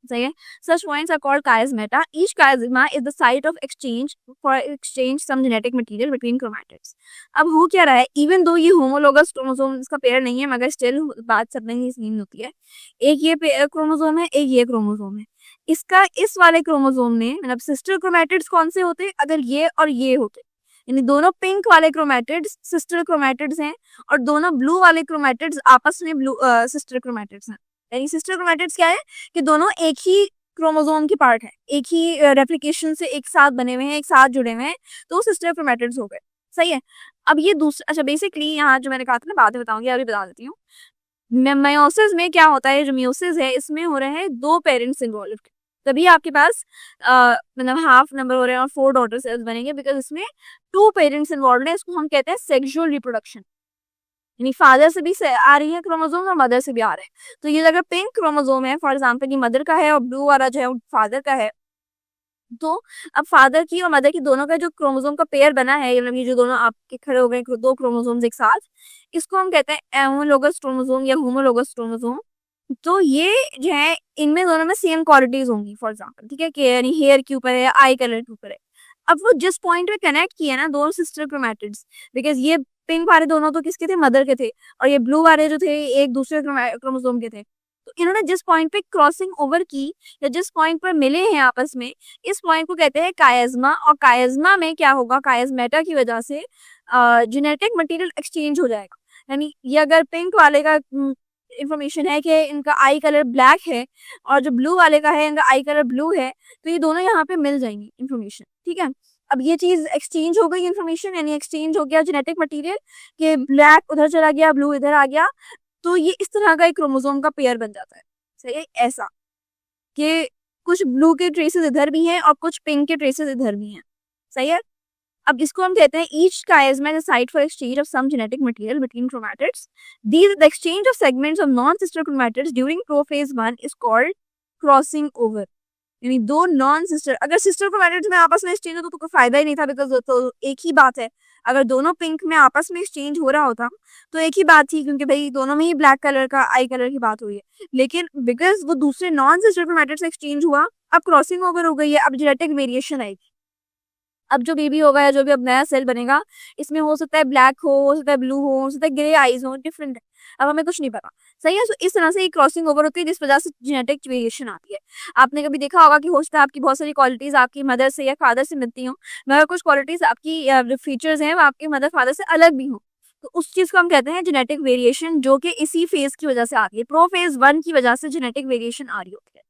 सही है, such points are called chiasmata. Each chiasma is the site of exchange some genetic material between chromatids। अब हो क्या रहा है, इवन दो ये होमोलोगस क्रोमोसोम इसका पेयर नहीं है, मगर स्टिल बात सब नहीं सीन होती है। एक ये क्रोमोसोम है, एक ये क्रोमोसोम है, इसका इस वाले क्रोमोसोम ने, मतलब सिस्टर क्रोमैटिड्स कौन से होते, अगर ये और ये होते, यानी दोनों पिंक वाले क्रोमैटिड्स सिस्टर क्रोमैटिड्स हैं और दोनों ब्लू वाले क्रोमैटिड्स आपस में ब्लू सिस्टर क्रोमैटिड्स हैं। यानी सिस्टर क्रोमैटिड्स क्या है कि दोनों एक ही क्रोमोसोम की पार्ट है, एक ही रेप्लिकेशन से एक साथ बने हुए हैं, एक साथ जुड़े हुए हैं, तो सिस्टर क्रोमैटिड्स हो गए। सही है, अब ये दूसरा, अच्छा बेसिकली यहाँ जो मैंने कहा था ना, बाद में बताऊंगी, अभी बता देती हूँ। मेयोसिस में क्या होता है, जो मेयोसिस है इसमें हो रहे हैं दो पेरेंट्स इन्वॉल्व, तभी आपके पास मतलब हाफ नंबर हो रहे हैं और 4 डॉटर सेल्स बनेंगे, बिकॉज इसमें 2 पेरेंट्स इन्वॉल्व है। इसको हम कहते हैं सेक्सुअल रिप्रोडक्शन, यानी फादर से भी आ रही है क्रोमोसोम और मदर से भी आ रहे हैं। तो ये अगर पिंक क्रोमोसोम है, फॉर एग्जांपल ये मदर का है, और ब्लू वाला जो है वो फादर का है, तो अब फादर की और मदर की दोनों का जो क्रोमोसोम का पेयर बना है, मतलब ये जो दोनों आपके खड़े हो गए दो क्रोमोसोम्स एक साथ, इसको हम कहते हैं होमोलोगस क्रोमोसोम या होमोलोगस क्रोमोसोम। तो ये जो है, इनमें दोनों में सेम क्वालिटीज होंगी, फॉर एग्जांपल, ठीक है, कि यानी हेयर के ऊपर है, आई कलर के ऊपर है। अब वो जिस पॉइंट पे कनेक्ट किए ना दोनों सिस्टर क्रोमैटिड्स, बिकॉज ये पिंक वाले दोनों तो किसके थे, मदर के थे, और ये ब्लू वाले जो थे एक दूसरे क्रोमोसोम के थे। तो इन्होंने जिस पॉइंट पे क्रॉसिंग ओवर की या जिस पॉइंट पर मिले हैं आपस में, इस पॉइंट को कहते हैं कायस्मा। और कायस्मा में क्या होगा, कायस्मेटा की वजह से जेनेटिक मटेरियल एक्सचेंज हो जाएगा। यानी ये अगर पिंक वाले का इन्फॉर्मेशन है कि इनका आई कलर ब्लैक है और जो ब्लू वाले का है इनका आई कलर ब्लू है, तो ये दोनों यहाँ पे मिल जाएंगी इन्फॉर्मेशन, ठीक है। अब ये चीज़ एक्सचेंज हो गई इन्फॉर्मेशन, यानी एक्सचेंज हो गया जेनेटिक मटेरियल कि ब्लैक उधर चला गया, ब्लू इधर आ गया, तो ये इस तरह का एक क्रोमोसोम का पेयर बन जाता है, सही है। ऐसा कि कुछ ब्लू के ट्रेसेस इधर भी हैं और कुछ पिंक के ट्रेसेस इधर भी हैं, सही है। अब इसको हम कहते हैं each chiasm is a site for exchange of some genetic material between chromatids. The exchange of segments of non-sister chromatids during prophase 1 is called crossing over. यानी दो नॉन सिस्टर, अगर सिस्टर क्रोमैटिड्स में आपस में एक्सचेंज होता तो कोई फायदा ही नहीं था, बिकॉज तो एक ही बात है। अगर दोनों पिंक में आपस में एक्सचेंज हो रहा होता तो एक ही बात थी, क्योंकि भाई दोनों में ही ब्लैक कलर का आई कलर की बात हुई है। लेकिन बिकॉज वो दूसरे नॉन सिस्टर क्रोमैटिड से एक्सचेंज हुआ, अब क्रॉसिंग ओवर हो गई है, अब जेनेटिक वेरिएशन आएगी। अब जो बेबी होगा या जो भी अब नया सेल बनेगा, इसमें हो सकता है ब्लैक हो सकता है ब्लू हो सकता है ग्रे आईज हो, डिफरेंट है, अब हमें कुछ नहीं पता, सही है। सो इस तरह से एक क्रॉसिंग ओवर होती है जिस वजह से जेनेटिक वेरिएशन आती है। आपने कभी देखा होगा कि हो सकता है आपकी बहुत सारी क्वालिटीज आपकी मदर से या फादर से मिलती हो, मगर कुछ क्वालिटीज आपकी फीचर्स हैं वो आपके मदर फादर से अलग भी हो, तो उस चीज को हम कहते हैं जेनेटिक वेरिएशन, जो कि इसी फेज की वजह से आती है, प्रोफेज 1 की वजह से जेनेटिक वेरिएशन आ रही होती है।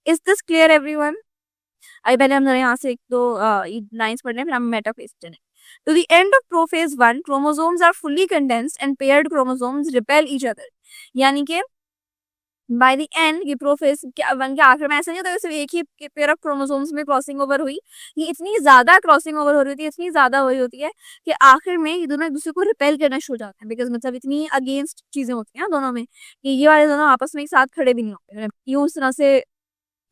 Is this clear everyone? अभी पहले हम यहाँ से एक दो लाइंस पढ़ लें, फिर हम मेटाफेज चलें। To the end of prophase 1, chromosomes are fully condensed and paired chromosomes repel each other. यानी कि बाय द एंड ये प्रोफेज 1 के आखिर में ऐसा नहीं होता सिर्फ एक ही पेयर ऑफ क्रोमोसोम्स में क्रॉसिंग ओवर हुई, ये इतनी ज्यादा क्रॉसिंग ओवर हो रही होती है, इतनी ज्यादा हो रही होती है कि आखिर में ये दोनों एक दूसरे को रिपेल करना शुरू हो जाते हैं, बिकॉज मतलब इतनी अगेंस्ट चीजें होती हैं दोनों में कि ये वाले दोनों आपस में एक साथ खड़े भी नहीं होते, यूं उस तरह से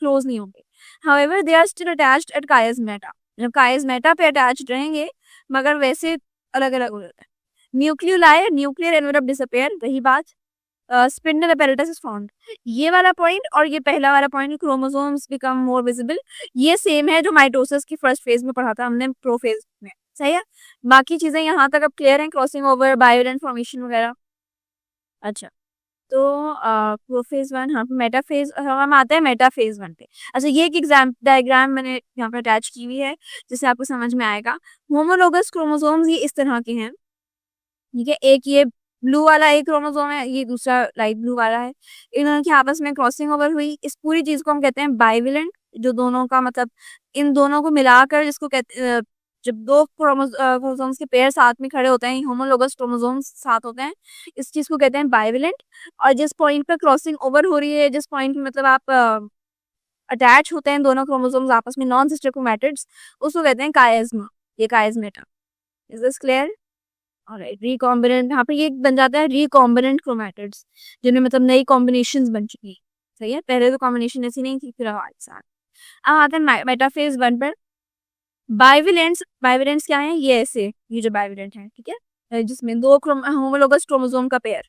क्लोज नहीं होंगे। However, they are still attached at chiasmata. जब chiasmata पे अटैच्ड रहेंगे, मगर वैसे अलग अलग हो जाता है। न्यूक्लियोलाई न्यूक्लियर एनवेलप डिसअपेयर, वही बात। स्पिंडल apparatus इज फाउंड, ये वाला पॉइंट और ये पहला वाला point, chromosomes become more visible, ये सेम है जो माइटोसिस की फर्स्ट फेज में पढ़ा था हमने प्रोफेज में, सही है। बाकी चीजें यहाँ तक अब क्लियर हैं, क्रॉसिंग ओवर, बायोलेंट फॉर्मेशन वगैरह। अच्छा, तो प्रोफेज 1, हाँ मेटाफेज, हम आते हैं मेटाफेज 1 पे। अच्छा, ये एक एग्जाम डायग्राम मैंने यहाँ पे अटैच की हुई है जिससे आपको समझ में आएगा। होमोलोगस क्रोमोसोम्स ये इस तरह के हैं, ठीक है। एक ये ब्लू वाला एक क्रोमोसोम है, ये दूसरा लाइट ब्लू वाला है, इन दोनों की आपस में क्रॉसिंग ओवर हुई, इस पूरी चीज को हम कहते हैं बाइवेलेंट। जो दोनों का मतलब इन दोनों को मिलाकर जिसको कहते, जब दो क्रोमोसोम्स के पेयर साथ में खड़े होते हैं, होमोलोगस क्रोमोसोम्स साथ होते हैं, इस चीज को कहते हैं बाइवेलेंट। और जिस पॉइंट पे क्रॉसिंग ओवर हो रही है, जिस पॉइंट पे मतलब आप अटैच होते हैं दोनों क्रोमोसोम्स आपस में, नॉन सिस्टर क्रोमैटिड्स, उसको कहते हैं कायस्मा, ये chiasmata. Is this clear? Alright, recombinant, यहाँ पे ये बन जाता है रिकॉम्बिनेंट क्रोमैटिड्स, जिनमें मतलब नई कॉम्बिनेशंस बन चुकी है, सही है। पहले तो कॉम्बिनेशन ऐसी नहीं थी, फिर हमारे साथ। अब आते हैं मेटाफेज 1 पर। बाइवेलेंट्स, बाइवेलेंट्स क्या है? ये ऐसे, ये जो बाइवेलेंट है, ठीक है, जिसमें दो होमोलोगस क्रोमोसोम का पेयर।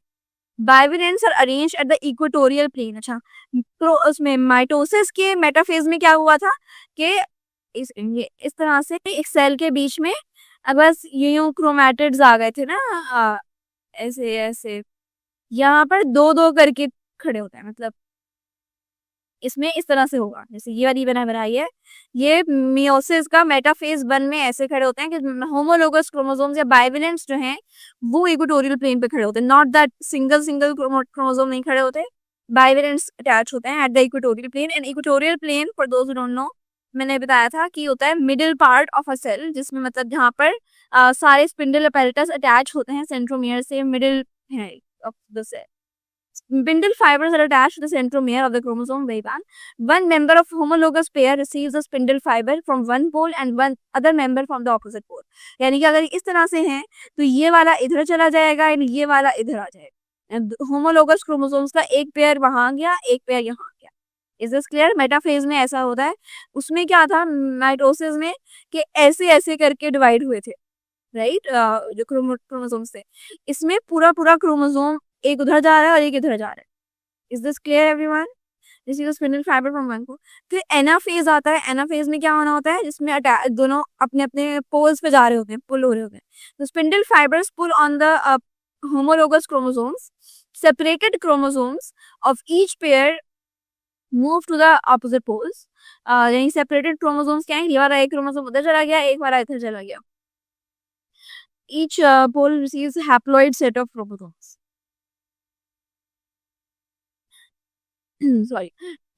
Bivalents are arranged at the equatorial plane. अच्छा, तो उसमें माइटोसिस के मेटाफेज में क्या हुआ था कि इस तरह से एक सेल के बीच में अब बस यूं क्रोमैटिड्स आ गए थे ना, ऐसे ऐसे यहाँ पर दो दो करके खड़े होते हैं, मतलब इसमें इस तरह से होगा, जैसे ये वाली बनाई है, ये मियोसिस का मेटाफेज 1 में ऐसे खड़े होते हैं कि होमोलोगस क्रोमोसोम्स या बाइवेलेंट्स जो हैं वो इक्वेटोरियल प्लेन पे खड़े होते हैं, नॉट दैट सिंगल क्रोमोसोम नहीं खड़े होते, बाइवेलेंट्स अटैच होते हैं at the equatorial plane. And equatorial plane, for those who don't know, मैंने बताया था कि होता है middle part of a cell, जिसमें मतलब जहाँ पर सारे स्पिंडल अपैरेटस अटैच होते हैं सेंट्रोमियर से, मिडिल है of the cell. Spindle fibers are attached to the centromere of the chromosome very well. One member of homologous pair receives a spindle fiber from one pole and one other member from the opposite pole. यानी कि अगर इस तरह से हैं तो ये वाला इधर चला जाएगा और ये वाला इधर आ जाएगा। होमोलोगस क्रोमोसोम्स का एक पेयर वहां गया, एक पेयर यहाँ गया। Is this clear? मेटाफेज में ऐसा होता है। उसमें क्या था माइटोसिस में कि ऐसे ऐसे करके डिवाइड हुए थे, राइट, जो क्रोमोसोम्स थे। इसमें पूरा पूरा क्रोमोसोम एक उधर जा रहा है और एक इधर जा रहा है। Is this clear everyone? This is spindle fibre from one को। फिर एनाफेज आता है। एनाफेज में क्या होना होता है, जिसमें दोनों अपने अपने पोल्स पे जा रहे होते हैं, पुल हो रहे होते हैं। तो spindle fibres pull on the homologous chromosomes, separated chromosomes of each pair move to the opposite poles. यानी separated chromosomes क्या है, ये वाला एक क्रोमोसोम उधर चला गया, एक वाला इधर चला गया। Each pole receives haploid set of chromosomes. Sorry,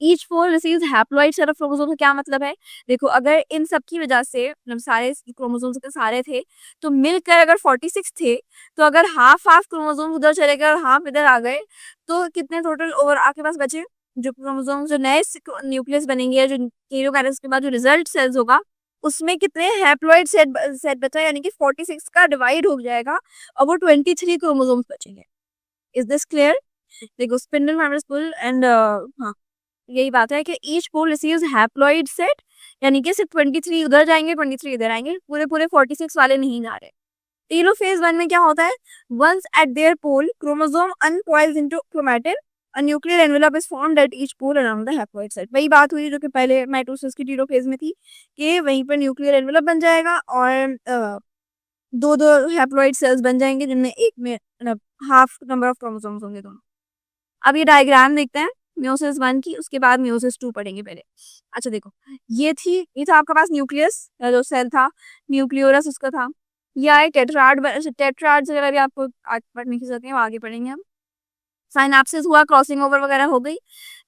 each four receives haploid set of chromosome का क्या मतलब है? देखो, अगर इन सब की वजह से मतलब सारे क्रोमोसोम्स के सारे थे, तो मिलकर अगर 46 थे, तो अगर हाफ हाफ क्रोमोसोम उधर चले गए और हाफ इधर आ गए, तो कितने टोटल ओवर आपके पास बचे? जो क्रोमोसोम जो नए न्यूक्लियस बनेंगे या जो कैरियोकाइनेसिस के बाद जो रिजल्ट सेल्स होगा, उसमें कितने हैप्लॉइड सेट बचा, यानी कि 46 का डिवाइड हो जाएगा और वो 23 क्रोमोसोम्स बचेंगे। Is this clear? देखो, स्पिंडल फाइबर स्पूल एंड हाँ, यही बात है कि each pole receives haploid set, यानी कि सिर्फ 23 उधर जाएंगे, 23 इधर आएंगे, पूरे पूरे 46 वाले नहीं जा रहे। टेलोफेज 1 में क्या होता है? Once at their pole chromosome uncoils into chromatin, a nuclear envelope is formed at each pole around the haploid site। वही बात हुई जो कि पहले माइटोसिस की टेलोफेज में थी, कि वहीं पर न्यूक्लियर एनवेलप बन जाएगा और दो दो हैप्लॉइड सेल्स बन जाएंगे, जिनमें एक में मतलब हाफ नंबर ऑफ क्रोमोसोम्स होंगे दोनों। अब ये डायग्राम देखते हैं मियोसिस 1 की, उसके बाद मियोसिस 2 पढ़ेंगे पहले। अच्छा देखो, ये था आपके पास न्यूक्लियस, जो सेल था, न्यूक्लियोरस उसका था। ये आए टेट्राड, टेट्राड वगैरह भी आपको पढ़ने की जरूरत है, आगे पढ़ेंगे हम। साइनाप्सिस हुआ, क्रॉसिंग ओवर वगैरह हो गई।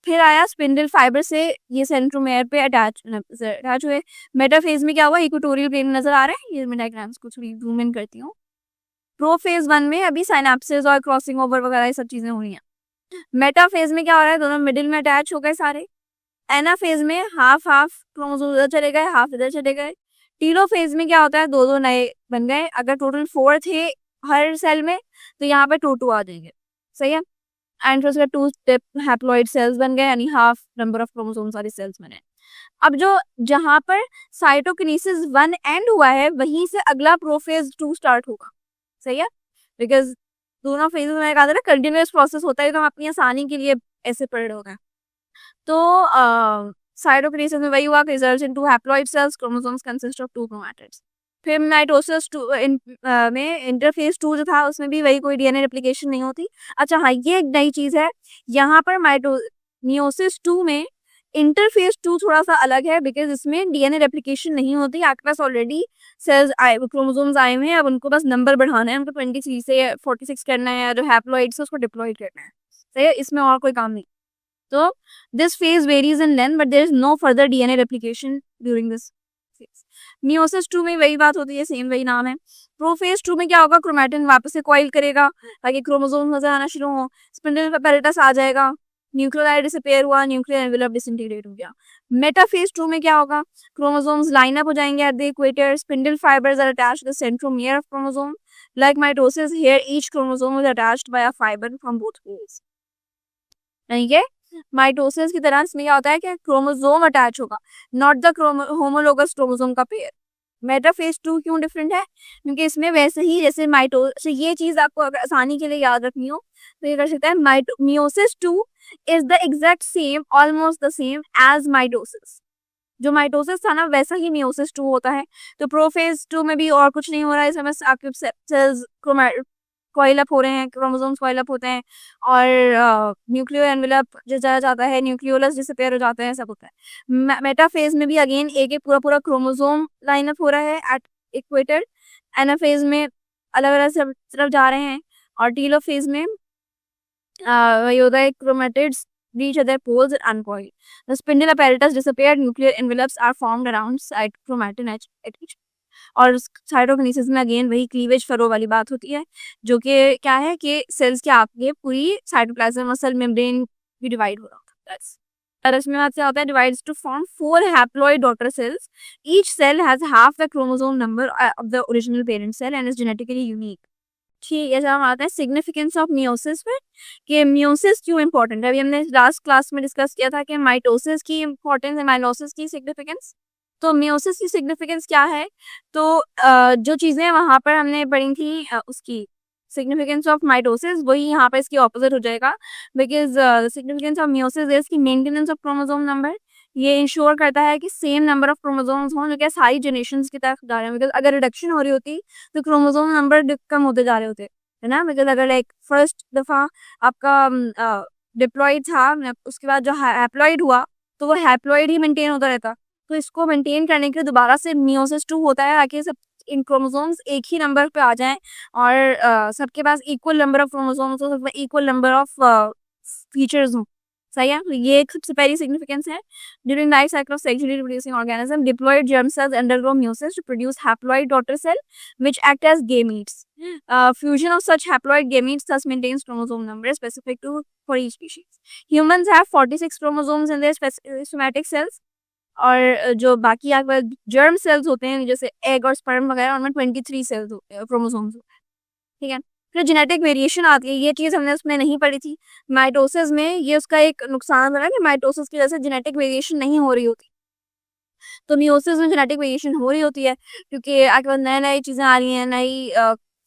फिर आया स्पिंडल फाइबर से ये सेंट्रोमेयर पे अटैच हुए। मेटाफेज में क्या हुआ? इक्वेटोरियल प्लेन नजर आ रहा है, ये मैं डायग्राम्स को थोड़ी जूम इन करती हूँ। प्रोफेज 1 में अभी साइनाप्सिस और क्रॉसिंग ओवर वगैरह ये सब चीजें हुई हैं। मेटा फेज में क्या हो रहा है? दोनों मिडिल में अटैच हो गए सारे। एना फेज में हाफ हाफ क्रोमोसोम उधर चले गए, हाफ इधर चले गए। टीलो फेज में क्या होता है? दो दो नए बन गए। अगर टोटल 4 थे हर सेल में, तो यहाँ पे 2 2 आ जाएंगे। सही है। एंड फिर उसके 2 हैप्लॉइड सेल्स बन गए, यानी हाफ नंबर ऑफ क्रोमोसोम सारे सेल्स बने। अब जो जहां पर साइटोकिनेसिस 1 एंड हुआ है, वहीं से अगला प्रोफेज 2 स्टार्ट होगा। सही है, बिकॉज दोनों फेज में कहा था ना कंटिन्यूअस प्रोसेस होता है, तो हम अपनी आसानी के लिए ऐसे पढ़ रहे होगा। तो साइटोकिनेसिस में वही हुआ कि results in 2 haploid cells, chromosomes consist of 2 chromatids. फिर माइटोसिस 2 में इंटरफेज 2 जो था, उसमें भी वही, कोई डीएनए रेप्लिकेशन नहीं होती। अच्छा हाँ, ये एक नई चीज है यहाँ पर मियोसिस 2 में। इंटरफेज 2 थोड़ा सा अलग है, बिकॉज इसमें डीएनए रेप्लिकेशन नहीं होती। आपके पास ऑलरेडी सेल्स आए, क्रोमोसोम्स आए हुए हैं, अब उनको बस नंबर बढ़ाना है, उनको 23 से 46 करना है, जो हैप्लॉइड्स है उसको डिप्लॉइड करना है। सही है, इसमें और कोई काम नहीं। तो this phase varies in length, but there is no further DNA replication during this phase. Meiosis 2 में वही बात होती है, सेम वही नाम है। प्रोफेज 2 में क्या होगा? क्रोमैटिन वापस से कॉइल करेगा ताकि क्रोमोसोम नजर आना शुरू हो, स्पिंडल एपेरेटस आ जाएगा, न्यूक्लियोटाइड डिसअपीयर हुआ, न्यूक्लियर एनवेलप डिसइंटीग्रेट हो गया। मेटाफेज 2 में क्या होगा? क्रोमोसोम्स लाइन अप हो जाएंगे at the equator, spindle fibres are attached to the centromere of chromosome. Like mitosis, here each chromosome is attached by a fibre from both poles. ठीक है, mitosis की तरह इसमें क्या होता है कि क्रोमोसोम अटैच होगा, नॉट द होमोलोगस क्रोमोसोम का पेयर। मेटाफेज 2 क्यों डिफरेंट है? क्योंकि इसमें वैसे ही जैसे ये चीज आपको अगर आसानी के लिए याद रखनी हो तो ये कर सकता है। Meiosis 2 is the exact same, almost the same as mitosis. जो माइटोसिस था ना, वैसा ही मियोसिस 2 होता है। तो प्रोफेज 2 में भी और कुछ नहीं हो रहा है, इसमें बस आपके सेल्स कॉइल अप हो रहे हैं, क्रोमोसोम्स कॉइल अप होते हैं, और न्यूक्लियो एनवेलप जो जाया जाता है, न्यूक्लियोलस डिसअपीयर हो जाते हैं, सब होता है। मेटाफेज में भी अगेन एक एक पूरा पूरा क्रोमोसोम लाइन अप हो रहा है एट इक्वेटर। एनाफेज में अलग अलग तरफ जा रहे हैं, और टीलोफेज में वही होता है, chromatids reach other poles and uncoil. The spindle apparatus disappeared, nuclear envelopes are formed around site chromatin at each। और साइटोकिनेसिस में अगेन वही क्लीवेज फरो वाली बात होती है, जो कि क्या है कि सेल्स के आगे पूरी साइटोप्लाज्म और सेल मेम्ब्रेन भी डिवाइड हो रहा होता है। और इसमें बात क्या होता है? Divides to form 4 haploid daughter cells. Each cell has half the chromosome number of the original parent cell and is genetically unique. ठीक है, जब हम आते हैं सिग्निफिकेंस ऑफ मियोसिस पे, कि मियोसिस क्यों इंपॉर्टेंट है। अभी हमने लास्ट क्लास में डिस्कस किया था कि माइटोसिस की इंपॉर्टेंस है, माइलोसिस की सिग्निफिकेंस। तो मियोसिस की सिग्निफिकेंस क्या है? तो जो चीजें वहां पर हमने पढ़ी थी, उसकी सिग्निफिकेंस ऑफ माइटोसिस वही यहाँ पर इसकी ऑपोजिट हो जाएगा। Because significance of meiosis is की मेंटेनेंस ऑफ क्रोमोसोम नंबर। ये इंश्योर करता है कि सेम नंबर ऑफ क्रोमोसोम्स हों, जो कि सारी जनरेशंस की तरफ जा रहे हैं। बिकॉज अगर रिडक्शन हो रही होती तो क्रोमोसोम नंबर कम होते जा रहे होते, है ना। बिकॉज अगर लाइक फर्स्ट दफा आपका डिप्लॉइड था, उसके बाद जो हैप्लॉइड हुआ, तो वो हैप्लॉइड ही मेंटेन होता रहता। तो इसको मेंटेन करने के लिए दोबारा से मियोसिस 2 होता है, ताकि सब इन क्रोमोसोम्स एक ही नंबर पे आ जाएं, और सबके पास इक्वल नंबर ऑफ क्रोमोसोम्स हो, सबके इक्वल नंबर ऑफ फीचर्स हों। सही है, तो ये एक सबसे पहली सिग्निफिकेंस है। During life cycle of sexually reproducing organism, diploid germ cells undergo meiosis to produce haploid daughter cell which act as gametes. Fusion of such haploid gametes thus maintains chromosome number specific to for each species. Humans have 46 chromosomes in their somatic cells, और जो बाकी आपके पास germ cells होते हैं जैसे egg और sperm वगैरह, उनमें 23 सेल्स होते हैं, क्रोमोसोम्स होते हैं, ठीक है। फिर जेनेटिक वेरिएशन आती है, ये चीज़ हमने उसमें नहीं पढ़ी थी। माइटोसिस में ये उसका एक नुकसान बना कि माइटोसिस की वजह से जेनेटिक वेरिएशन नहीं हो रही होती, तो मियोसिस में जेनेटिक वेरिएशन हो रही होती है, क्योंकि आपके पास नई नई चीज़ें आ रही हैं, नई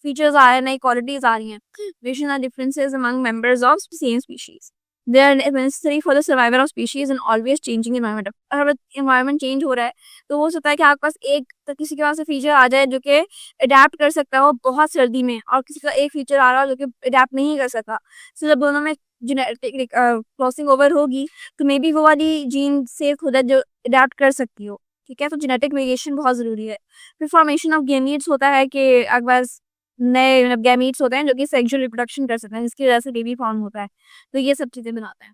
फीचर्स आ रहे हैं, नई क्वालिटीज़ आ रही हैं। Variation are differences among members of same species, they are necessary for the survival of species in always changing environment. अगर एनवायरनमेंट चेंज हो रहा है तो हो सकता है कि आपके पास एक तो किसी के पास फीचर आ जाए जो कि अडेप्ट कर सकता हो बहुत सर्दी में, और किसी का एक फीचर आ रहा हो जो कि अडेप्ट नहीं कर सकता। तो जब दोनों में जेनेटिक क्रॉसिंग ओवर होगी तो मे बी वो वाली जीन से खुद है जो अडेप्ट कर सकती हो, ठीक है। तो जेनेटिक वेरिएशन बहुत ज़रूरी है। फिर फॉर्मेशन ऑफ गैमीट्स होता है कि आपके पास नए मतलब गैमीट्स होते हैं जो कि सेक्सुअल रिप्रोडक्शन कर सकते हैं, जिसकी वजह से बेबी फॉर्म होता है, तो ये सब चीज़ें बनाते हैं,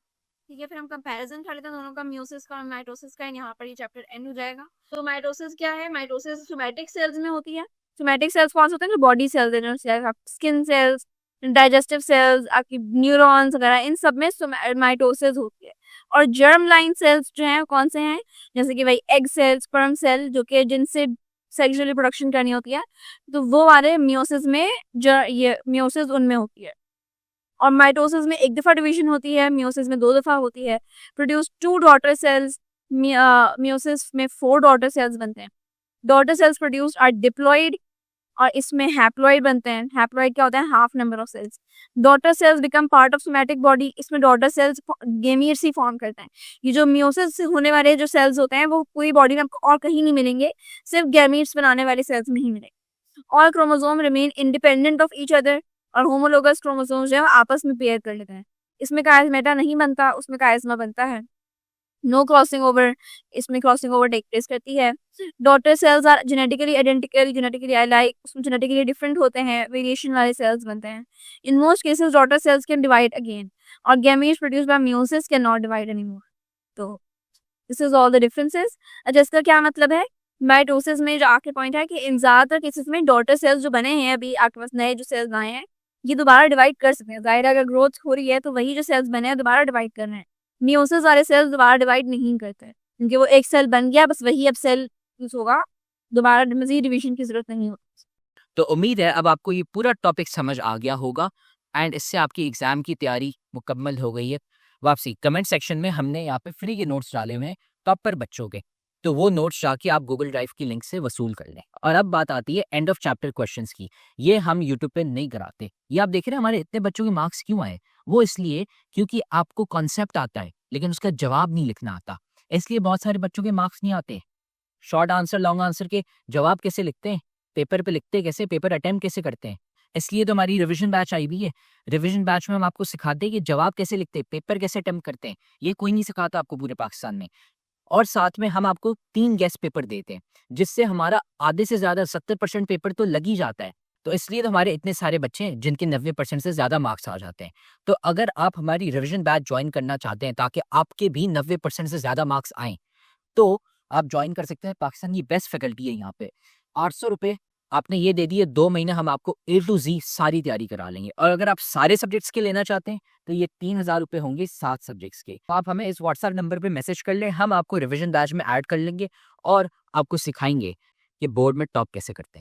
ठीक है। फिर हम कंपैरिजन कर लेते हैं दोनों का, मियोसिस का और माइटोसिस का, यहाँ पर ये चैप्टर एंड हो जाएगा। तो माइटोसिस क्या है? माइटोसिस सोमैटिक सेल्स में होती है। सोमैटिक सेल्स कौन से होते हैं? जो बॉडी सेल्स हैं, स्किन सेल्स, डाइजेस्टिव सेल्स, आपकी न्यूरॉन्स वगैरह, इन सब में माइटोसिस होती है। और जर्म लाइन सेल्स जो हैं कौन से हैं? जैसे कि भाई एग सेल, स्पर्म सेल, जो कि जिनसे सेक्सुअल रिप्रोडक्शन करनी होती है, तो वो वाले मियोसिस में ये मियोसिस उनमें होती है। और माइटोसिस में एक दफ़ा डिवीजन होती है, मियोसिस में 2 दफ़ा होती है। प्रोड्यूस 2 डॉटर सेल्स, मियोसिस में 4 डॉटर सेल्स बनते हैं। Daughter cells produced are diploid, और इसमें हैप्लॉइड बनते हैं। हैप्लॉइड क्या होता है? Half number of cells. Daughter cells become part of somatic body, इसमें डॉटर सेल्स गेमीट्स ही फॉर्म करते हैं। ये जो मियोसिस से होने वाले जो सेल्स होते हैं वो पूरी बॉडी में आपको और कहीं नहीं मिलेंगे, सिर्फ गेमीट्स बनाने वाले सेल्स में ही मिलेंगे। All chromosome remain independent of each other, और होमोलोगस क्रोमोसोम्स जो है आपस में पेयर कर लेते हैं। इसमें कायस्मेटा नहीं बनता, उसमें कायस्मा बनता है। नो क्रॉसिंग ओवर, इसमें क्रॉसिंग ओवर टेक प्लेस करती है। Daughter cells are genetically identical, genetically alike, उसमें जेनेटिकली डिफरेंट होते हैं, वेरिएशन वाले सेल्स बनते हैं। In most cases daughter cells can divide again, और gametes produced by meiosis can not divide anymore. तो this is all the differences. अच्छा, इसका क्या मतलब है? माइटोसिस में जो आखिरी पॉइंट है कि इन ज़्यादातर केसेस में डॉटर सेल्स जो बने हैं, अभी आपके पास नए जो सेल्स आए हैं, ये दोबारा डिवाइड कर सकते हैं। ज़ाहिर है अगर ग्रोथ हो रही है तो वही जो सेल्स बने हैं दोबारा डिवाइड कर रहे हैं। मियोसिस वाले सेल्स दोबारा डिवाइड नहीं करते, क्योंकि वो एक सेल बन गया, बस वही अब सेल यूज होगा, दोबारा मजीद डिवीजन की जरूरत नहीं होती। तो उम्मीद है अब आपको ये पूरा टॉपिक समझ आ गया होगा एंड इससे आपकी एग्जाम की तैयारी मुकम्मल हो गई है। वापसी कमेंट सेक्शन में हमने यहाँ पे फ्री के नोट्स डाले हुए हैं टॉपर बच्चों के, तो वो नोट्स जाके आप गूगल ड्राइव की लिंक से वसूल कर लें। और अब बात आती है एंड ऑफ चैप्टर क्वेश्चंस की। ये हम यूट्यूब पे नहीं कराते। ये आप देख रहे हैं हमारे इतने बच्चों के मार्क्स क्यों आए? वो इसलिए क्योंकि आपको कॉन्सेप्ट आता है लेकिन उसका जवाब नहीं लिखना आता, इसलिए बहुत सारे बच्चों के मार्क्स नहीं आते। शॉर्ट आंसर लॉन्ग आंसर के जवाब कैसे लिखते हैं, पेपर पे लिखते कैसे, पेपर अटेम्प्ट कैसे करते हैं। इसलिए तो हमारी रिवीजन बैच आई हुई है। रिवीजन बैच में हम आपको सिखाते हैं कि जवाब कैसे लिखते हैं, पेपर कैसे अटेम्प्ट करते हैं। ये कोई नहीं सिखाता आपको पूरे पाकिस्तान में। और साथ में हम आपको 3 गेस्ट पेपर देते हैं, जिससे हमारा आधे से ज़्यादा 70% पेपर तो लग ही जाता है। तो इसलिए तो हमारे इतने सारे बच्चे हैं जिनके 90% से ज़्यादा मार्क्स आ जाते हैं। तो अगर आप हमारी रिवीजन बैच ज्वाइन करना चाहते हैं ताकि आपके भी 90% से ज़्यादा मार्क्स आएँ, तो आप ज्वाइन कर सकते हैं। पाकिस्तान की बेस्ट फैकल्टी है यहाँ पे। 800 रुपये आपने ये दे दिए, 2 महीने हम आपको A to Z सारी तैयारी करा लेंगे। और अगर आप सारे सब्जेक्ट्स के लेना चाहते हैं तो ये 3000 रुपये होंगे 7 सब्जेक्ट्स के। तो आप हमें इस व्हाट्सएप नंबर पे मैसेज कर लें, हम आपको रिवीजन बैच में ऐड कर लेंगे और आपको सिखाएंगे कि बोर्ड में टॉप कैसे करते हैं।